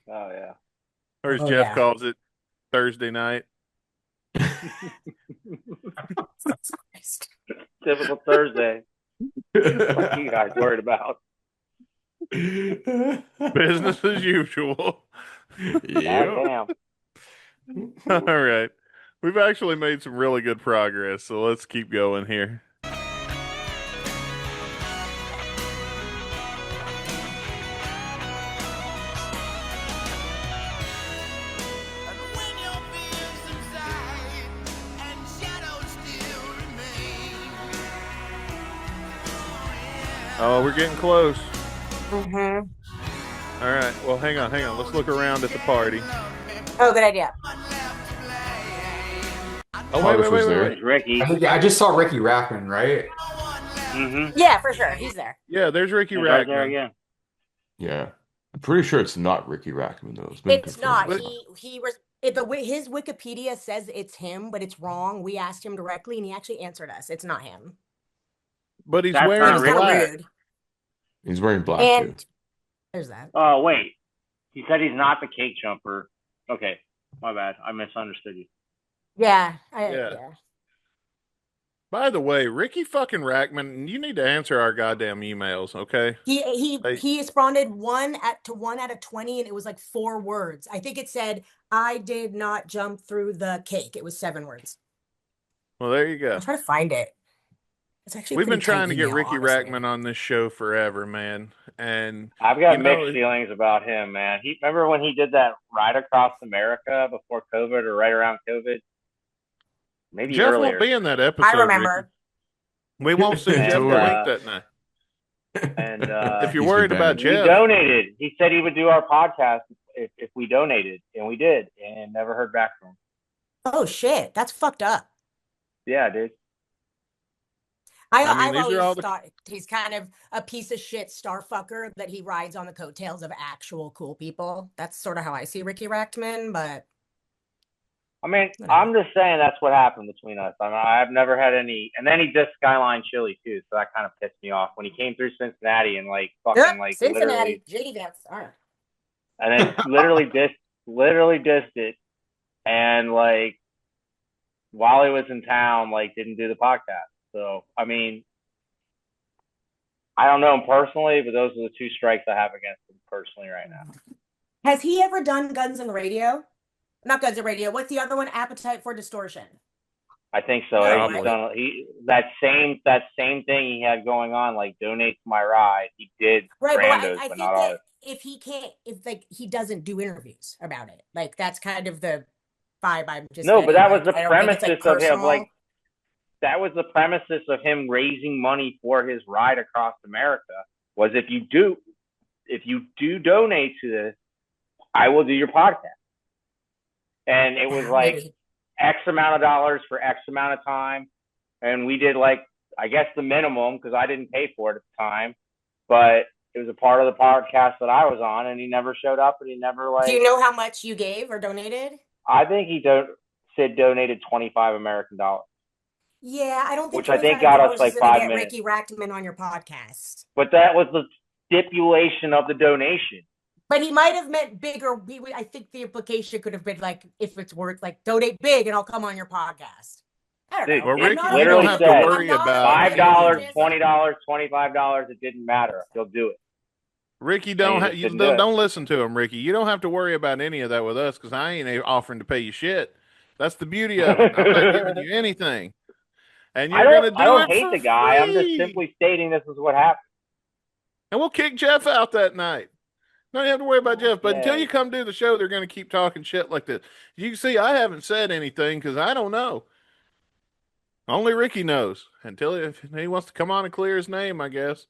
Oh yeah. Or as Oh Jeff yeah. calls it, Thursday night. Typical Thursday. What are you guys worried about? Business as usual. Yep. Goddamn. All right. We've actually made some really good progress, so let's keep going here. Oh, we're getting close. Mm-hmm. All right. Well, hang on. Let's look around at the party. Oh, good idea. Oh, Thomas was there. There's Ricky. I just saw Ricky Rackman, right? Mm-hmm. Yeah, for sure. He's there. Yeah, there's Ricky He's right there Rackman. again. Yeah. I'm pretty sure it's not Ricky Rackman, though. It's been It's confirmed. not. But- He was his Wikipedia says it's him, but it's wrong. We asked him directly, and he actually answered us. It's not him. But he's That's wearing not It's kind of black. rude. He's wearing black, too. And there's that. Oh wait. He said he's not the cake jumper. Okay. My bad. I misunderstood you. Yeah. Yeah. Yeah. By the way, Ricky fucking Rackman, you need to answer our goddamn emails, okay? Like, He responded 1 out of 20, and it was like 4 words. I think it said, "I did not jump through the cake." It was 7 words. well, there you go. I'll try to find it. It's actually a We've been pretty tight trying to get email, Ricky honestly. Rackman on this show forever, man. And I've got you know, mixed feelings about him, man. He remember when he did that ride across America before COVID or right around COVID? Maybe Jeff earlier. won't be in that episode. I remember. Ricky. We won't see And, Jeff the uh, Link that night. And If you're He's worried been about banned. we Jeff, donated. He said he would do our podcast if we donated, and we did, and never heard back from him. Oh shit, that's fucked up. Yeah, dude. I mean, I've these are always all the- thought he's kind of a piece of shit starfucker that he rides on the coattails of actual cool people. That's sort of how I see Ricky Rackman, but I mean, Whatever. I'm just saying that's what happened between us. I mean, I've never had any. And then he dissed Skyline Chili too, so that kind of pissed me off when he came through Cincinnati and like fucking Yep, like Cincinnati, JD Vance. All right. and then literally dissed it, and like while he was in town, like didn't do the podcast. So I mean, I don't know him personally, but those are the 2 strikes I have against him personally right now. Has he ever done Guns and Radio? Not Guns and Radio. What's the other one? Appetite for Distortion. I think so. Yeah, He's right. done that same thing he had going on, like donate to my ride. He did Right, randos, but I but think not that ours. if he can't, if like he doesn't do interviews about it, like that's kind of the vibe I'm just No, getting. but that was Like, the I don't think it's, premises of him. personal. Like that was the premises of him raising money for his ride across America. Was if you do donate to this, I will do your podcast. And it was like Maybe. X amount of dollars for X amount of time. And we did like, I guess the minimum because I didn't pay for it at the time, but it was a part of the podcast that I was on and he never showed up and he never like, Do you know how much you gave or donated? I think he said donated 25 American dollars, Yeah, I don't think which I think got us $25 like is gonna 5 get minutes. Ricky Rackman on your podcast. But that was the stipulation of the donation. But he might have meant bigger. I think the implication could have been like, if it's worth like donate big and I'll come on your podcast. I don't Dude, know. well, it Ricky, not you literally don't have to said worry I'm not about $5, religious. $20, $25. It didn't matter. He'll do it. Ricky. And he just You didn't do it. don't listen to him, Ricky. You don't have to worry about any of that with us because I ain't offering to pay you shit. That's the beauty of it. I'm not giving you anything, and you're gonna do I don't it hate for the guy. I'm just free. simply stating this is what happened. and we'll kick Jeff out that night. Don't have to worry about Jeff. But until Yay. you come do the show, they're going to keep talking shit like this. You can see I haven't said anything because I don't know. Only Ricky knows. Until if he wants to come on and clear his name, I guess.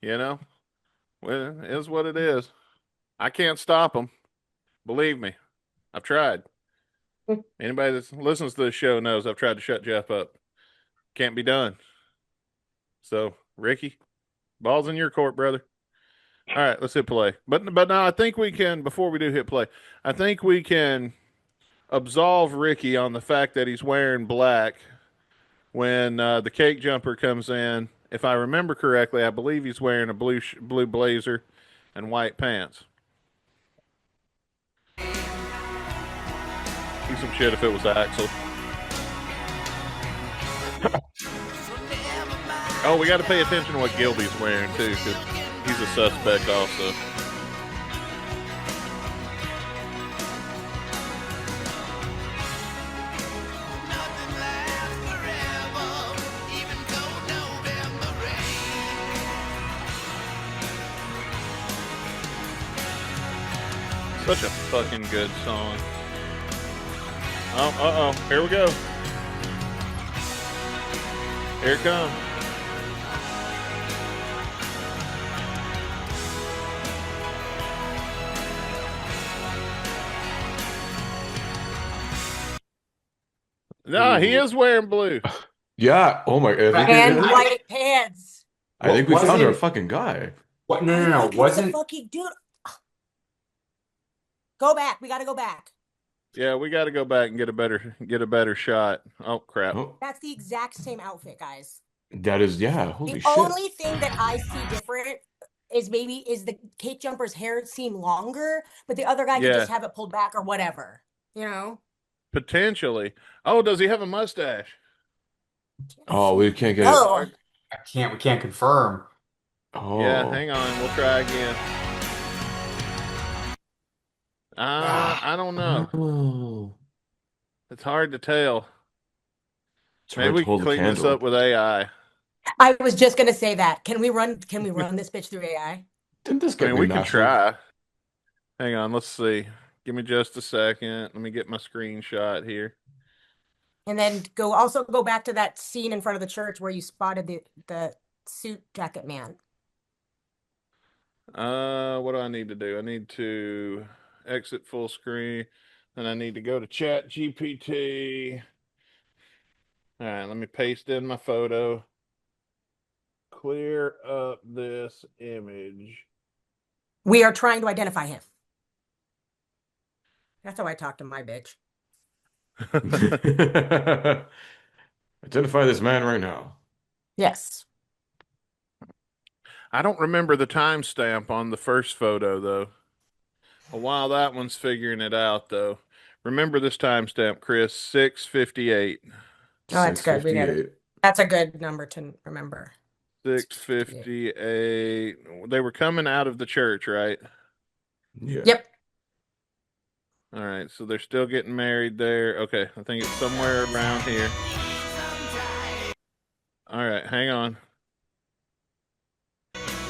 Well, it is what it is. I can't stop him. Believe me, I've tried. Anybody that listens to this show knows I've tried to shut Jeff up. Can't be done. So, Ricky, ball's in your court, brother. All right, let's hit play. But now I think we can, before we do hit play, I think we can absolve Ricky on the fact that he's wearing black when the cake jumper comes in. If I remember correctly, I believe he's wearing a blue blazer and white pants. He's some shit if it was Axel. Oh, we got to pay attention to what Gilby's wearing too, because he's a suspect also. Such a fucking good song. Oh, here we go. Here it comes. No, he is wearing blue. Yeah. Oh my. And white pants. I think we found our Wasn't- fucking guy. What? No. Like, it's the Wasn't fucking dude. Go back. We got to go back. Yeah, we got to go back and get a better shot. Oh crap! Oh, That's the exact same outfit, guys. that is, yeah. Holy The shit. only thing that I see different is the cake jumper's hair seem longer, but the other guy could just have it pulled back or whatever. You know? Potentially. Oh, does he have a mustache? Oh, we can't get Oh. it. we can't confirm. Oh. Yeah, hang on. We'll try again. I don't know. Oh. It's hard to tell. It's Maybe hard we to can hold a clean this candle. up with AI. I was just gonna say that. Can we run this bitch through AI? Didn't this I get mean, me we can massive? try. Hang on, let's see. Give me just a second. Let me get my screenshot here. And then also go back to that scene in front of the church where you spotted the suit jacket man. What do I need to do? I need to exit full screen. Then I need to go to Chat GPT. All right, let me paste in my photo. Clear up this image. We are trying to identify him. That's how I talk to my bitch. Identify this man right now. Yes. I don't remember the timestamp on the first photo, though. While that one's figuring it out, though. Remember this timestamp, Chris, 6:58. Oh, that's good. We got it. 658. That's a good number to remember. 6:58. They were coming out of the church, right? Yeah. Yep. All right, so they're still getting married there. Okay, I think it's somewhere around here. All right, hang on.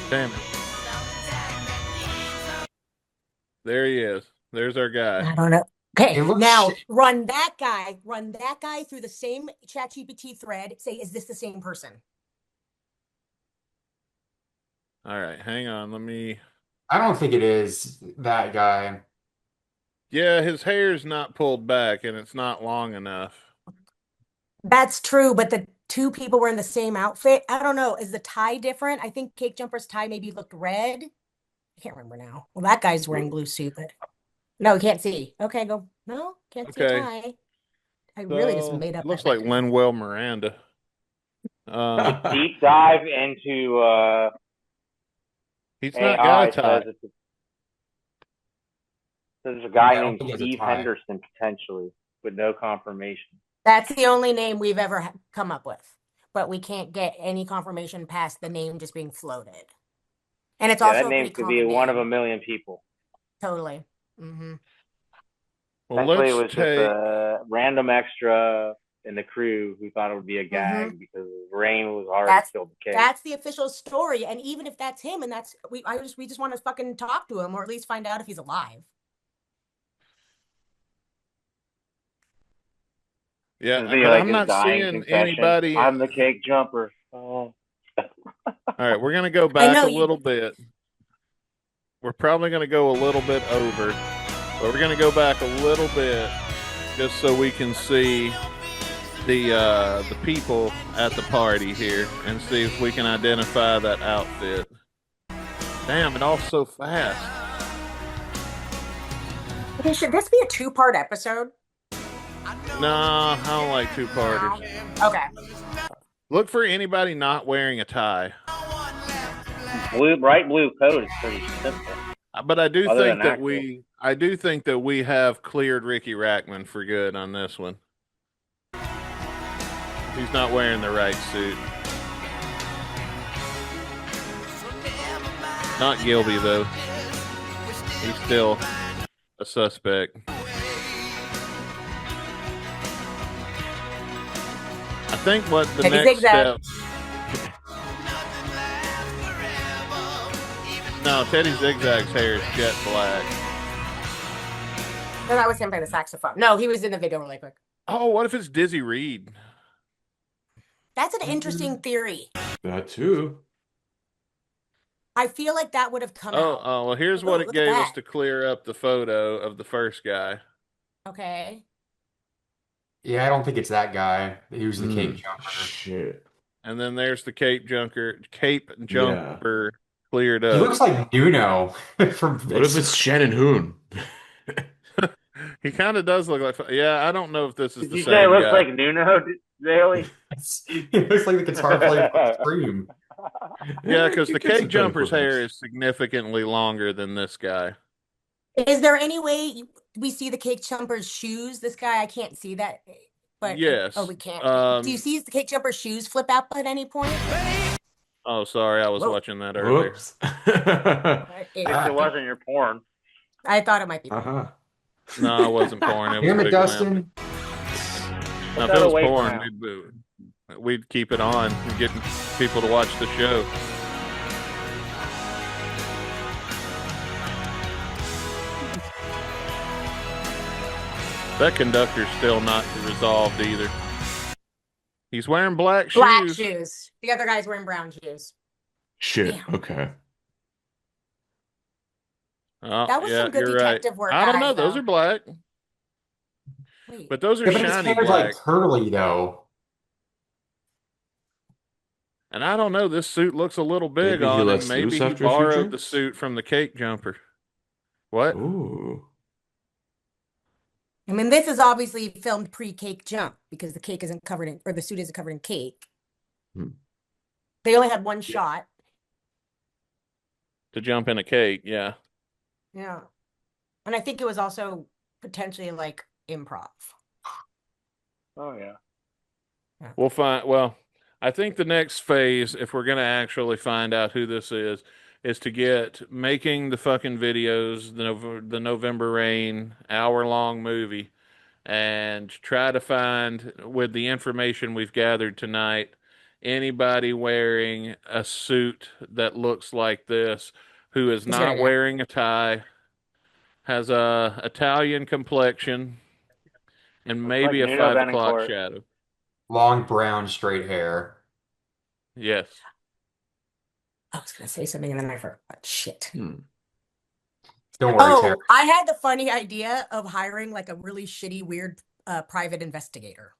Damn it. There he is. There's our guy. I don't know. Okay, It looks now sh- run that guy through the same ChatGPT thread. Say, is this the same person? All right, hang on. Let me. I don't think it is that guy. Yeah, his hair's not pulled back and it's not long enough. That's true, but the two people were in the same outfit. I don't know. Is the tie different? I think Cake Jumper's tie maybe looked red. I can't remember now. Well, that guy's wearing blue suit, but no, you can't see. Okay, go. No, can't see a Okay. tie. I really just So, made up. looks that like picture. Lin-Manuel Miranda. Deep dive into He's not AI got a tie. says there's a guy Yeah, I don't named think he has a Steve tie. Henderson potentially, with no confirmation. That's the only name we've ever come up with, but we can't get any confirmation past the name just being floated. And it's Yeah, also that a name pretty could be common one of name. a million people. Totally. Mm-hmm. Well, Essentially, it let's was just take. a random extra in the crew who thought it would be a Mhm. gag because Rain was already That's killed the cake. that's the official story. And even if that's him, and we just want to fucking talk to him, or at least find out if he's alive. Yeah, It'd be but like I'm his not dying seeing confession. anybody. I'm the cake jumper. Oh. All right, we're gonna go I back know a little bit. We're probably gonna go a little bit over, but we're gonna go back a little bit just so we can see the people at the party here and see if we can identify that outfit. Damn, it all so fast. Okay, should this be a 2-part episode? Nah, I don't like two-parters. Okay. Look for anybody not wearing a tie. Bright blue coat is pretty simple. But I do Other think than that Axel. I do think that we have cleared Ricky Rackman for good on this one. He's not wearing the right suit. Not guilty though. He's still a suspect. I think what the Teddy next Zigzag. step. No, Teddy Zigzag's hair is jet black. No, that was him playing the saxophone. No, he was in the video really quick. Oh, what if it's Dizzy Reed? That's an interesting theory. That too. I feel like that would have come out. Oh, well, here's what it look at gave us that. to clear up the photo of the first guy. Okay. Yeah, I don't think it's that guy. He was the cake Mm, jumper. shit. And then there's the Cape Jumper Yeah. cleared He up. looks like Nuno from What if it's Shannon Hoon? He kind of does look like. Yeah, I don't know if this is Did the you say it same looks guy. like Nuno, Daly? He looks like the guitar player from Scream. Yeah, because You the get some Cape Jumper's equivalence. hair is significantly longer than this guy. Is there any way we see the cake jumper's shoes? This guy, I can't see that. But Yes. we can't. Do you Um, see the cake jumper's shoes flip out at any point? Oh, sorry, I was Whoa. watching that earlier. Whoops. It wasn't your porn. I thought it might be. Uh-huh. No, it wasn't porn. It was a Damn it, big lamp. Dustin. Now, if that it was away for porn, now. we'd keep it on and get people to watch the show. That conductor's still not resolved either. He's wearing black shoes. Black shoes. The other guy's wearing brown shoes. Shit. Damn. Okay. Oh, That was yeah, some good you're detective right. work, I don't guys, know. Those though. are black, Wait. but those are Yeah, but his shiny hair's black. like curly though. And I don't know. This suit looks a little big Maybe he on him. lets Maybe loose he after a few borrowed the drinks? suit from the Cake Jumper. What? Ooh. I mean, this is obviously filmed pre-cake jump because the cake isn't covered in, or the suit isn't covered in cake. Hmm. They only had one shot. To jump in a cake, yeah. Yeah. And I think it was also potentially like improv. Oh yeah. We'll find. Well, I think the next phase, if we're gonna actually find out who this is to get making the fucking videos, the November Rain hour-long movie, and try to find, with the information we've gathered tonight, anybody wearing a suit that looks like this, who is That's a good not idea. wearing a tie, has a Italian complexion, and Looks maybe like a Nuno 5 o'clock Betancourt. shadow. Long brown straight hair. Yes. I was gonna say something and then I forgot. Shit. Don't worry, Tara. Oh, I had the funny idea of hiring like a really shitty, weird private investigator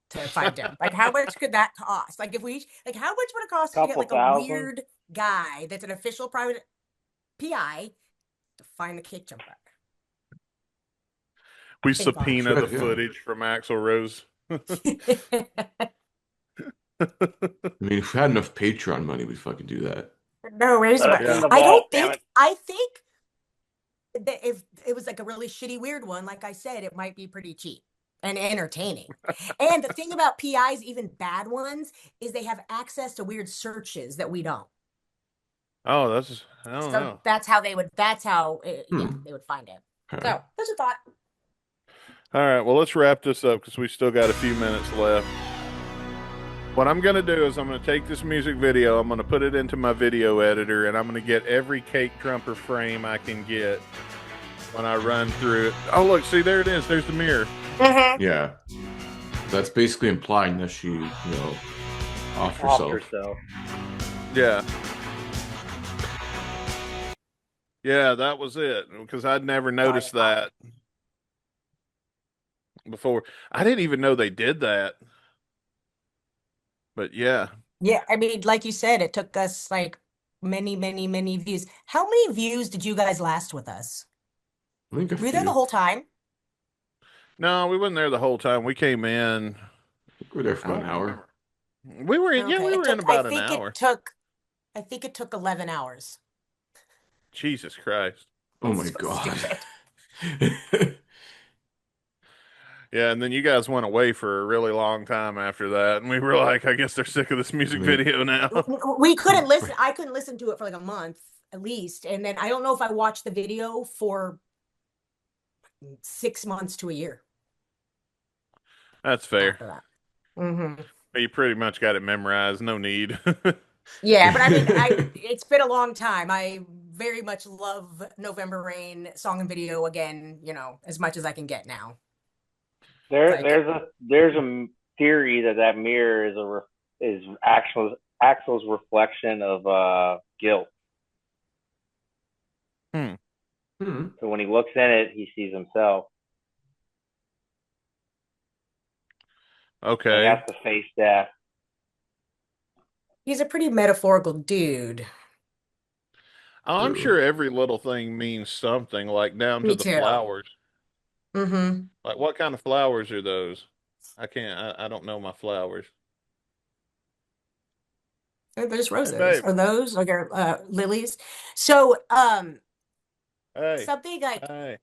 to find him. Like, how much could that cost? Like, how much would it cost to get Couple like a thousand. weird guy that's an official private PI to find the cake jumper? We Think about it. subpoena the Good, yeah. footage from Axl Rose. I mean, if we had enough Patreon money, we'd fucking do that. No ways. Put it Yeah. in the I vault, don't damn think. it. I think that if it was like a really shitty, weird one, like I said, it might be pretty cheap and entertaining. And the thing about PIs, even bad ones, is they have access to weird searches that we don't. Oh, I don't So know. that's how they would. That's how. Yeah, Hmm. they would find it. Okay. So that's a thought. All right, well, let's wrap this up because we still got a few minutes left. What I'm going to do is I'm going to take this music video, I'm going to put it into my video editor, and I'm going to get every cake jumper frame I can get when I run through it. Oh, look, see, there it is. There's the mirror. Yeah. That's basically implying that she, off Off herself. herself. Yeah. Yeah, that was it, because I'd never noticed that before. I didn't even know they did that. But yeah. Yeah, I mean, like you said, it took us like many, many, many views. How many views did you guys last with us? I think a Were you there the few. whole time? No, we weren't there the whole time. We came in. I think we're there for I about don't an hour. remember. We were in, yeah, Okay, we it were in took, I about an think hour. I think it took 11 hours. Jesus Christ. Oh my So God. stupid. Yeah, and then you guys went away for a really long time after that, and we were like, I guess they're sick of this music video now. We couldn't listen. I couldn't listen to it for like a month at least. And then I don't know if I watched the video for 6 months to a year That's fair. after that. Mm-hmm. You pretty much got it memorized. No need. Yeah, but I mean, it's been a long time. I very much love November Rain song and video again, as much as I can get now. There's a theory that mirror is Axel's reflection of guilt. Hmm. So when he looks in it, he sees himself. Okay. He has to face death. He's a pretty metaphorical dude. Oh, I'm True. sure every little thing means something, like down to Me the too. flowers. Mm-hmm. Like, what kind of flowers are those? I don't know my flowers. They're just roses. babe. Are those like lilies? So, Hey, something like hey.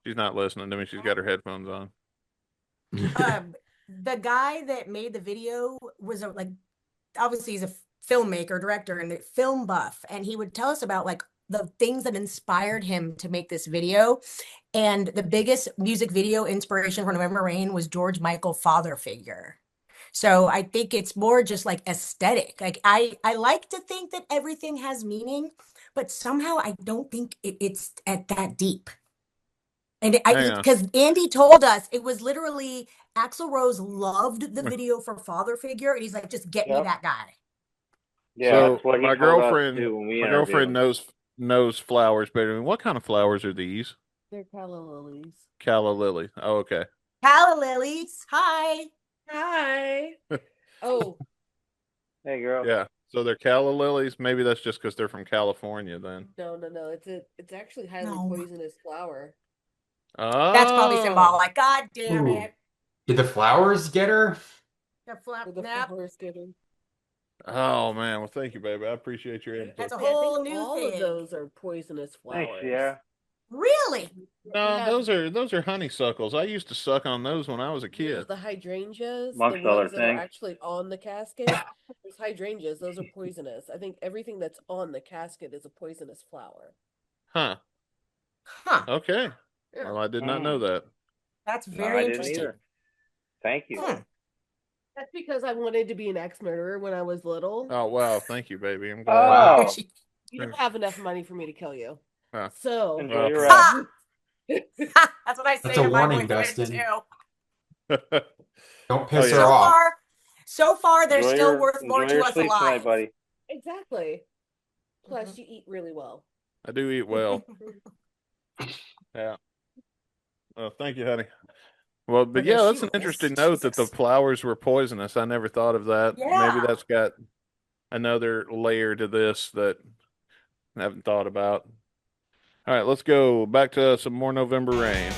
She's not listening to me. She's got her headphones on. the guy that made the video was obviously he's a filmmaker, director, and a film buff, and he would tell us about like the things that inspired him to make this video. And the biggest music video inspiration for November Rain was George Michael father figure. So I think it's more just like aesthetic. Like I like to think that everything has meaning, but somehow I don't think it's at that deep. And Hang on. because Andy told us it was literally Axl Rose loved the video for father figure, and he's like, just get me Yep. that guy. Yeah, So that's what he my told us girlfriend, too when we my interviewed girlfriend him. knows flowers better than me. What kind of flowers are these? They're calla lilies. Calla lily. Oh, okay. Calla lilies, hi. Hi. Oh, Hey, girl. Yeah. So they're calla lilies. Maybe that's just because they're from California then. no. It's actually highly No. poisonous flower. Oh. That's probably symbolic. God damn Ooh. it. Did the flowers get her? The flap Or the nap. flowers getting. Oh man. Well, thank you, baby. I appreciate your input. That's a I think whole new all thing. of those are poisonous flowers. Thanks, Sierra. Really? No, Yeah, those are honeysuckles. I used to suck on those when I was a kid. the hydrangeas, Amongst the other ones that are things. actually on the casket, there's hydrangeas. Those are poisonous. I think everything that's on the casket is a poisonous flower. Huh. Huh. Okay. Yeah. Well, I did not know that. That's No, very I didn't interesting. either. Thank you. Hmm. That's because I wanted to be an axe murderer when I was little. Oh wow. Thank you, baby. I'm glad. Oh, Wow. You don't have enough money for me to kill you. Huh. So enjoy Well, your Ha! rest. That's what I say That's a to my warning, boyfriend Dustin. too. Don't piss Oh, her yeah. off. So far, they're still worth more enjoy to your us sleep alive. tonight, buddy. exactly. Plus, you eat really well. I do eat well. Yeah. Well, thank you, honey. Well, but Okay, yeah, that's she an rolls. interesting note that the Jesus. flowers were poisonous. I never thought of that. Yeah. Maybe that's got another layer to this that I haven't thought about. All right, let's go back to some more November Rain.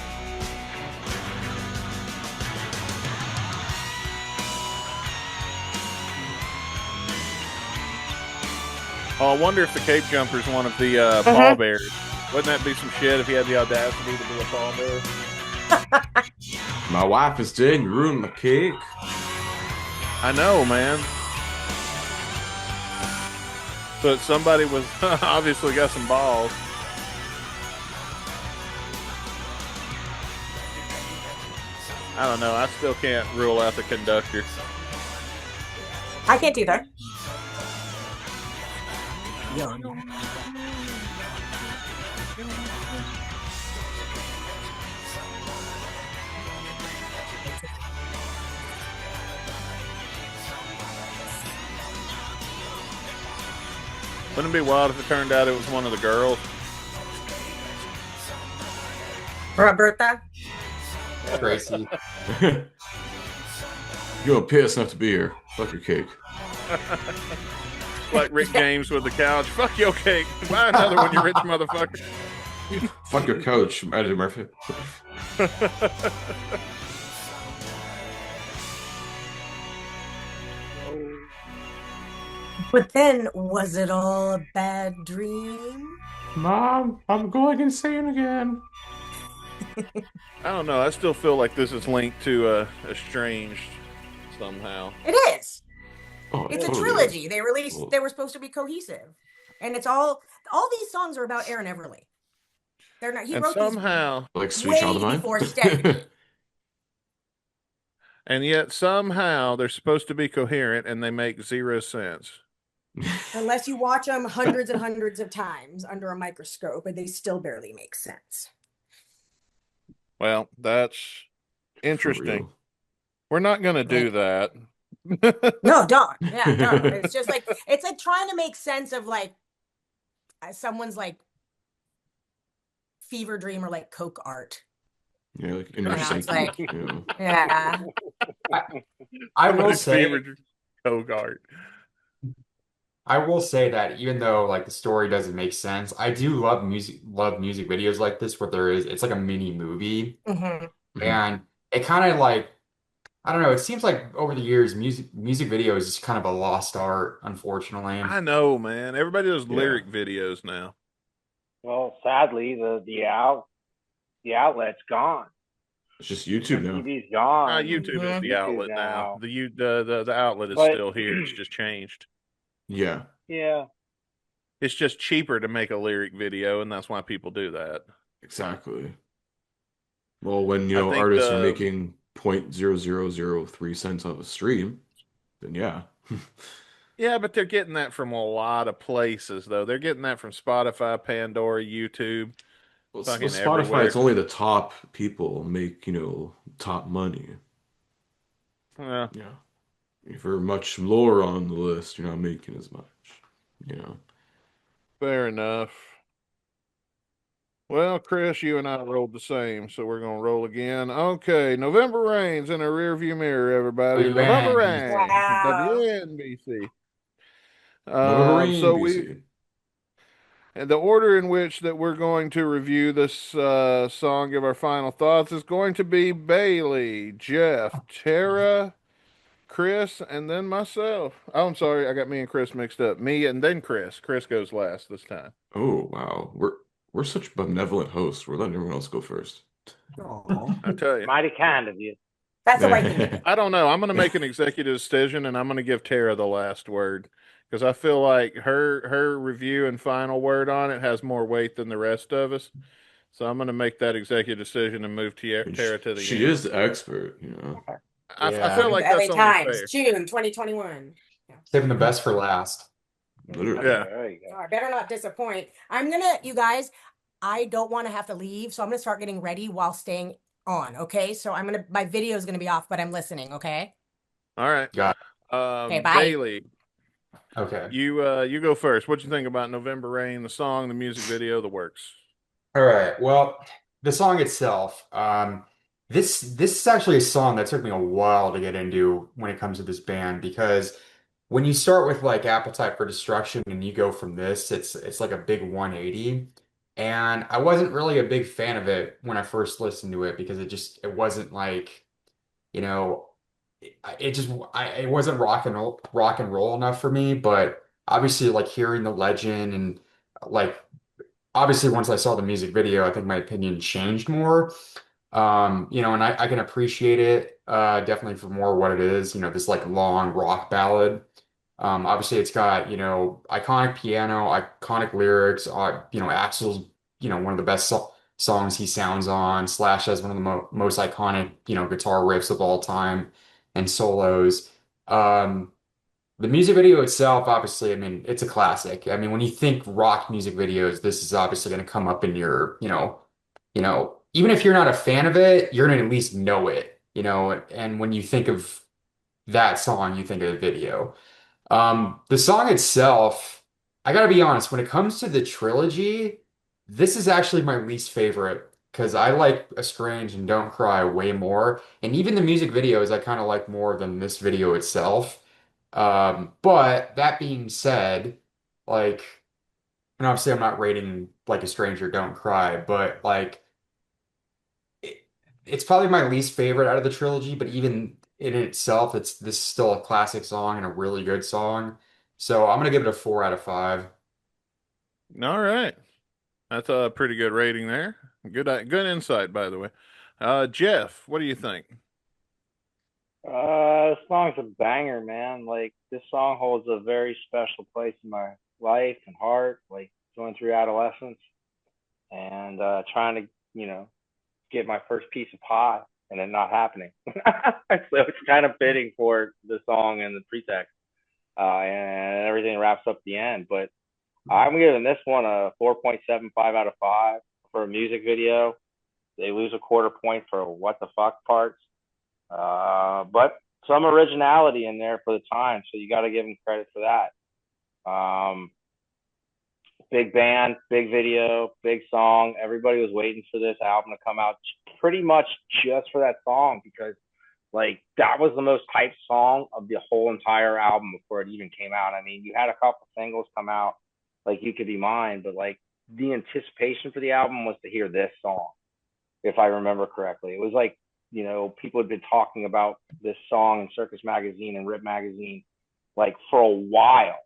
Oh, I wonder if the Cape Jumper's one of the pallbearers. Wouldn't that be some shit if he had the audacity to be a pallbearer? My wife is dead and you ruined my cake. I know, man. So somebody was obviously got some balls. I don't know. I still can't rule out the conductor. I can't either. Young. Wouldn't it be wild if it turned out it was one of the girls? Roberta. Tracy. You're pissed not to be here. Fuck your cake. Like Rick James with the couch. Fuck your cake. Buy another one, you rich motherfucker. Fuck your coach, Eddie Murphy. But then, was it all a bad dream? Mom, I'm going insane again. I don't know. I still feel like this is linked to Estranged somehow. It is. Oh, It's a totally trilogy. is. They released. Well, They were supposed to be cohesive, and it's all these songs are about Aaron Everly. They're not. He And wrote these somehow, like Sweet Child of way Mine. before Steady. and yet somehow they're supposed to be coherent and they make zero sense. Unless you watch them hundreds and hundreds of times under a microscope, and they still barely make sense. Well, that's For interesting. real. We're not going to do that. No, don't. Yeah, no. It's just like it's like trying to make sense of like someone's like fever dream or like coke art. Yeah, like in your Yeah, it's psyche. like- You know. Yeah. I will Somebody's say, favorite Bogart. I will say that even though like the story doesn't make sense, I do love music videos like this where it's like a mini movie, Mhm. and it kind of like I don't know. It seems like over the years, music videos is kind of a lost art, unfortunately. I know, man. Everybody does Yeah. lyric videos now. Well, sadly, the outlet's gone. It's just YouTube now. TV's gone. YouTube is the YouTube outlet now. now. The outlet is But- still here. It's just changed. Yeah. Yeah. It's just cheaper to make a lyric video, and that's why people do that. Exactly. Well, when I think artists are making 0.0003 cents off a stream, then yeah. Yeah, but they're getting that from a lot of places, though. They're getting that from Spotify, Pandora, YouTube. Well, Fucking Spotify, everywhere. it's only the top people make, top money. Well, Yeah. If you're much lower on the list, you're not making as much. fair enough. Well, Chris, you and I rolled the same, so we're gonna roll again. Okay, November Rain's in a rearview mirror, everybody. November WNBC. Rain, Wow. WNBC. November Rain, So BC. and the order in which that we're going to review this song, give our final thoughts, is going to be Bailey, Jeff, Tara, Chris, and then myself. Oh, I'm sorry, I got me and Chris mixed up. Me and then Chris. Chris goes last this time. Oh, wow. We're such benevolent hosts. We're letting everyone else go first. Aw. I tell you. Mighty kind of you. That's the right thing to do. I don't know. I'm going to make an executive decision, and I'm going to give Tara the last word because I feel like her review and final word on it has more weight than the rest of us. So I'm going to make that executive decision and move Tara to the She end. is the expert. I Yeah. feel like LA that's only Times, fair. June 2021. Saving the best for last. Literally. Yeah. There you go. All right, better not disappoint. You guys, I don't want to have to leave, so I'm gonna start getting ready while staying on. Okay, so my video is gonna be off, but I'm listening. Okay. All right. Got Okay, bye. Bailey, Okay. you go first. What you think about November Rain, the song, the music video, the works? All right. Well, the song itself, this is actually a song that took me a while to get into when it comes to this band because when you start with like Appetite for Destruction and you go from this, it's like a big 180. And I wasn't really a big fan of it when I first listened to it because it wasn't like, you know, it wasn't rock and roll enough for me, but obviously like hearing the legend and like obviously once I saw the music video, I think my opinion changed more. And I can appreciate it definitely for more what it is, this like long rock ballad. Obviously it's got, iconic piano, iconic lyrics, Axl's, one of the best songs he sounds on. Slash has one of the most iconic, guitar riffs of all time and solos. Um, the music video itself, obviously, I mean, it's a classic. I mean, when you think rock music videos, this is obviously going to come up in your, even if you're not a fan of it, you're going to at least know it, and when you think of that song, you think of the video. The song itself, I gotta be honest, when it comes to the trilogy, this is actually my least favorite because I like Estranged and Don't Cry way more. And even the music videos I kind of like more than this video itself. But that being said, like, and obviously I'm not rating like Estranged or Don't Cry, but like it, it's probably my least favorite out of the trilogy, but even in itself, this is still a classic song and a really good song. So I'm gonna give it a 4 out of 5. All right. That's a pretty good rating there. Good insight, by the way. Jeff, what do you think? This song's a banger, man. Like this song holds a very special place in my life and heart. Like going through adolescence and trying to, get my first piece of pie and it not happening. So it's kind of fitting for the song and the pretext, and everything wraps up the end. But I'm giving this one a 4.75 out of 5 for a music video. They lose a quarter point for what the fuck parts. But some originality in there for the time, so you got to give them credit for that. Big band, big video, big song. Everybody was waiting for this album to come out pretty much just for that song because, like, that was the most hyped song of the whole entire album before it even came out. I mean, you had a couple singles come out, like You Could Be Mine, but like the anticipation for the album was to hear this song, if I remember correctly. It was like, people had been talking about this song in Circus Magazine and Rip Magazine like for a while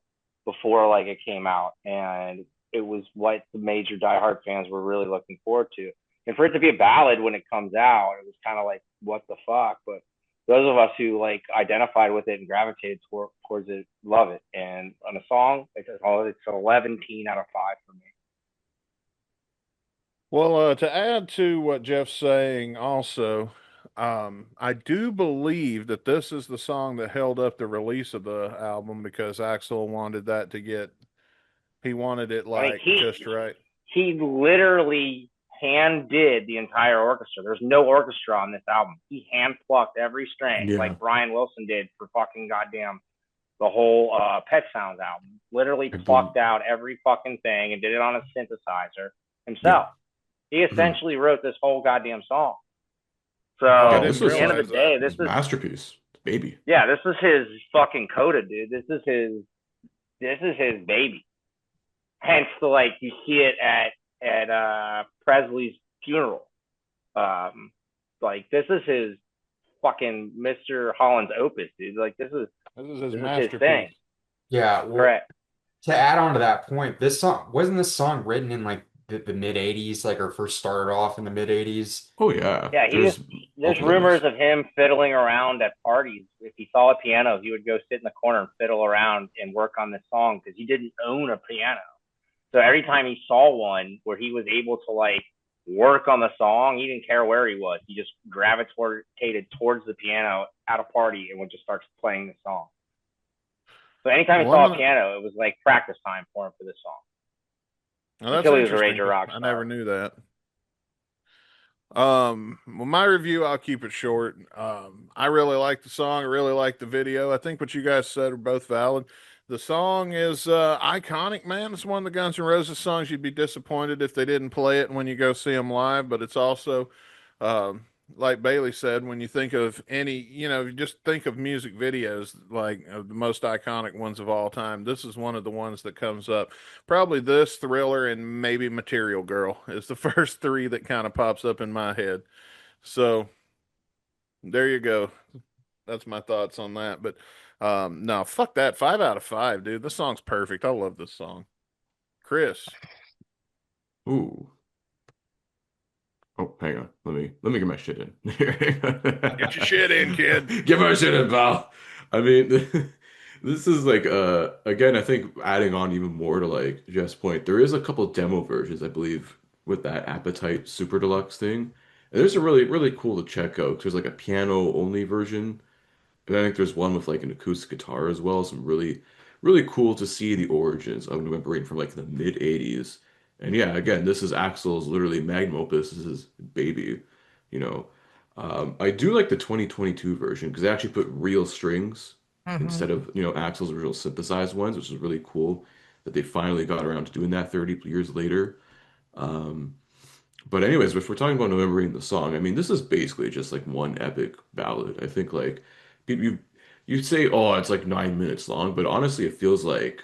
before like it came out, and it was what the major diehard fans were really looking forward to. And for it to be a ballad when it comes out, it was kind of like what the fuck. But those of us who like identified with it and gravitated towards it love it. And on a song, it's 11 out of 5 for me. Well, to add to what Jeff's saying, also, I do believe that this is the song that held up the release of the album because Axel wanted that to get, he wanted it I mean, like just right. he literally hand did the entire orchestra. There's no orchestra on this album. He hand plucked every string Yeah. like Brian Wilson did for fucking goddamn the whole Pet Sounds album. Literally I believe, plucked out every fucking thing and did it on a synthesizer yeah. himself. He Mhm. essentially wrote this whole goddamn song. Oh, I Yeah, So this didn't at the was end of the realize that. day, his masterpiece, baby. this is his fucking coda, dude. This is his baby. Hence the like you see it at Presley's funeral. Um, like this is his fucking Mr. Holland's opus, dude. Like This is his this is his thing. masterpiece. Yeah, well, Correct. to add on to that point, this song wasn't this song written in like the mid 80s, like or first started off in the mid 80s. Oh yeah, Yeah, there's both of rumors those. of him fiddling around at parties. If he saw a piano, he would go sit in the corner and fiddle around and work on this song because he didn't own a piano. So every time he saw one where he was able to like work on the song, he didn't care where he was. He just gravitated towards the piano at a party and would just start playing the song. So anytime he One saw a of the, piano, it was like practice time for him for this song. well, that's Until he was a interesting. Ranger rock I never star. knew that. Well, my review, I'll keep it short. I really like the song. I really like the video. I think what you guys said are both valid. The song is iconic, man. It's one of the Guns N' Roses songs you'd be disappointed if they didn't play it when you go see them live. But it's also, um, like Bailey said, when you think of any, you just think of music videos like the most iconic ones of all time. This is one of the ones that comes up. Probably this, Thriller, and maybe Material Girl is the first three that kind of pops up in my head. So there you go. That's my thoughts on that. But no, fuck that. 5 out of 5, dude. This song's perfect. I love this song. Chris. Ooh. Oh, hang on. Let me get my shit in. Get your shit in, kid. Get my shit in, pal. I mean, this is like again, I think adding on even more to like Jeff's point, there is a couple demo versions, I believe, with that Appetite Super Deluxe thing. And there's a really cool to check out. 'Cause there's like a piano only version. And I think there's one with like an acoustic guitar as well. Some really cool to see the origins of November Rain from like the mid 80s. And yeah, again, this is Axl's literally magnum opus. This is his baby, you know. I do like the 2022 version because they actually put real strings Mhm. instead of, Axl's original synthesized ones, which is really cool that they finally got around to doing that 30 years later. Um, but anyways, if we're talking about November Rain, the song, I mean, this is basically just like one epic ballad. I think like you you'd say, oh, it's like 9 minutes long, but honestly, it feels like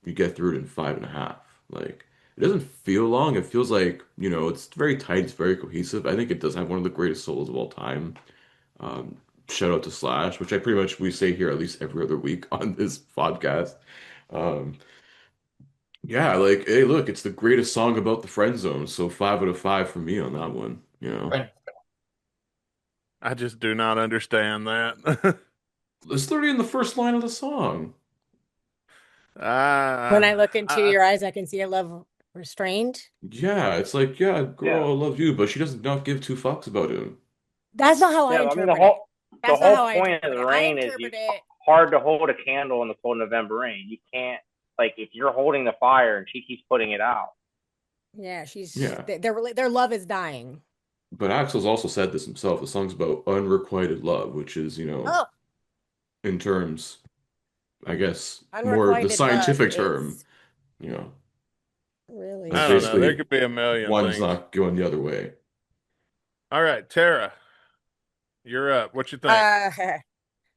you get through it in 5.5. Like it doesn't feel long. It feels like, it's very tight. It's very cohesive. I think it does have one of the greatest solos of all time. Um, Shout out to Slash, which I pretty much we say here at least every other week on this podcast. Um, yeah, like, hey, look, it's the greatest song about the friend zone. So 5 out of 5 for me on that one. And I just do not understand that. It's literally in the first line of the song. When uh, I look into I, your eyes, I can see a love restrained. Yeah, it's like, yeah, Yeah. girl, I love you, but she does not give two fucks about him. That's not how I Yeah, I mean interpret it. the That's not whole how I point of interpret the it. I rain is interpret it. hard to hold a candle in the cold November rain. You can't like if you're holding the fire and she keeps putting it out. Yeah, Yeah, their love is dying. but Axel's also said this himself. The song's about unrequited love, which is, Oh, in terms, I guess, more of the unrequited love scientific term, is you know, really that's I don't know. There basically could be a million one's things. not going the other way. All right, Tara, you're up. What you think? uh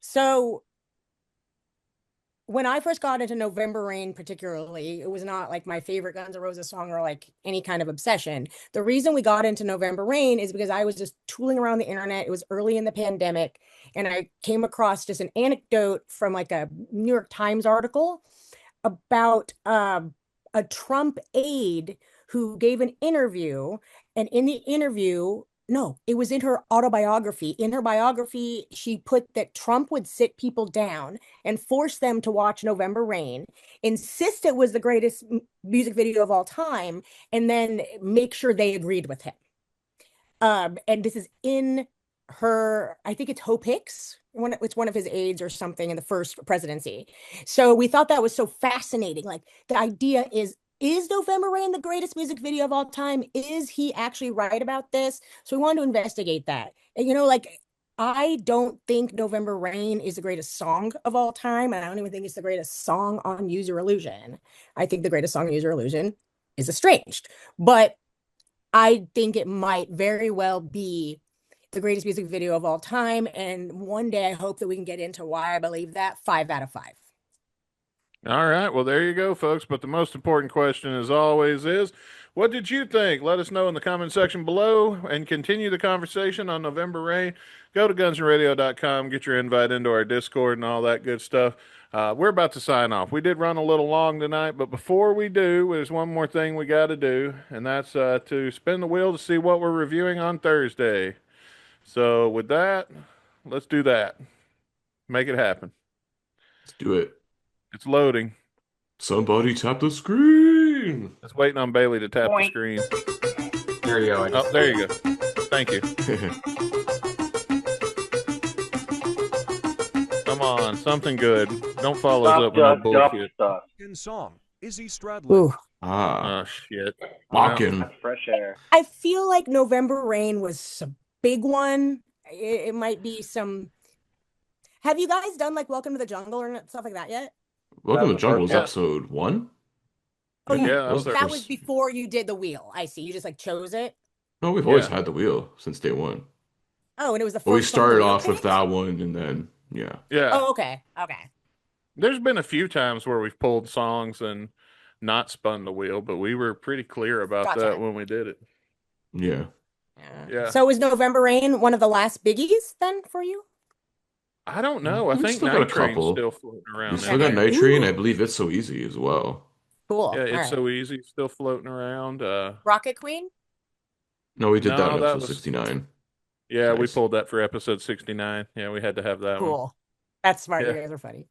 so when I first got into November Rain, particularly, it was not like my favorite Guns N' Roses song or like any kind of obsession. The reason we got into November Rain is because I was just tooling around the internet. It was early in the pandemic, and I came across just an anecdote from like a New York Times article about a Trump aide who gave an interview, and in the interview, no, it was in her autobiography. In her biography, she put that Trump would sit people down and force them to watch November Rain, insist it was the greatest music video of all time, and then make sure they agreed with him. And this is in her, I think it's Hope Hicks. It's one of his aides or something in the first presidency. So we thought that was so fascinating. Like the idea is November Rain the greatest music video of all time? Is he actually right about this? So we wanted to investigate that. And like I don't think November Rain is the greatest song of all time, and I don't even think it's the greatest song on Use Your Illusion. I think the greatest song on Use Your Illusion is Estranged. But I think it might very well be the greatest music video of all time. And one day I hope that we can get into why I believe that. 5 out of 5. All right. Well, there you go, folks. But the most important question, as always, is what did you think? Let us know in the comment section below and continue the conversation on November Rain. Go to gunsradio.com, get your invite into our Discord and all that good stuff. We're about to sign off. We did run a little long tonight, but before we do, there's one more thing we got to do, and that's to spin the wheel to see what we're reviewing on Thursday. So, with that, let's do that. Make it happen. Let's do it. It's loading. Somebody tap the screen. It's waiting on Bailey to tap the Point. screen. there you go. Oh, there you go. Thank you. Come on, something good. Don't follow us up with no bullshit. Stuff. In song, Izzy Stradlin. Ooh. Ah, Oh shit. Well, Bakken. That's fresh air. I feel like November Rain was a big one. It might be some. Have you guys done like Welcome to the Jungle or stuff like that yet? Welcome to That the was the Jungle first is yeah, episode 1. Oh, yeah, you, that was our that was first. before you did the wheel. I see. You just like chose it. No, we've always yeah, had the wheel since day one. Oh, and it was the But we first song the started wheel off with picked? that one, and then yeah. yeah. Oh, okay. Okay. There's been a few times where we've pulled songs and not spun the wheel, but we were pretty clear about that Gotcha. when we did it. Yeah. Yeah. Yeah. So is November Rain one of the last biggies then for you? I don't know. I We think still got a Night Train's couple. still floating We around still there got Okay. too. Night Train. I Ooh, believe it's so easy as well. Yeah, cool. All it's right. so easy, still floating around. Rocket Queen? No, we did that No, in that episode was 69. yeah, we Nice. pulled that for episode 69. Yeah, we had to have that one. Cool. That's smart. You Yeah. guys are funny.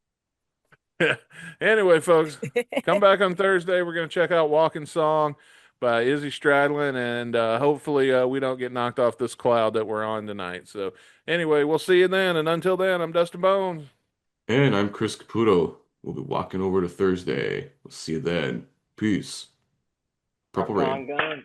Anyway, folks, come back on Thursday. We're going to check out Walking Song. by Izzy Stradlin, and hopefully we don't get knocked off this cloud that we're on tonight. So anyway, we'll see you then, and until then, I'm Dustin Bones. And I'm Chris Caputo. We'll be walking over to Thursday. We'll see you then. Peace. Rock Purple Rain. on, gun.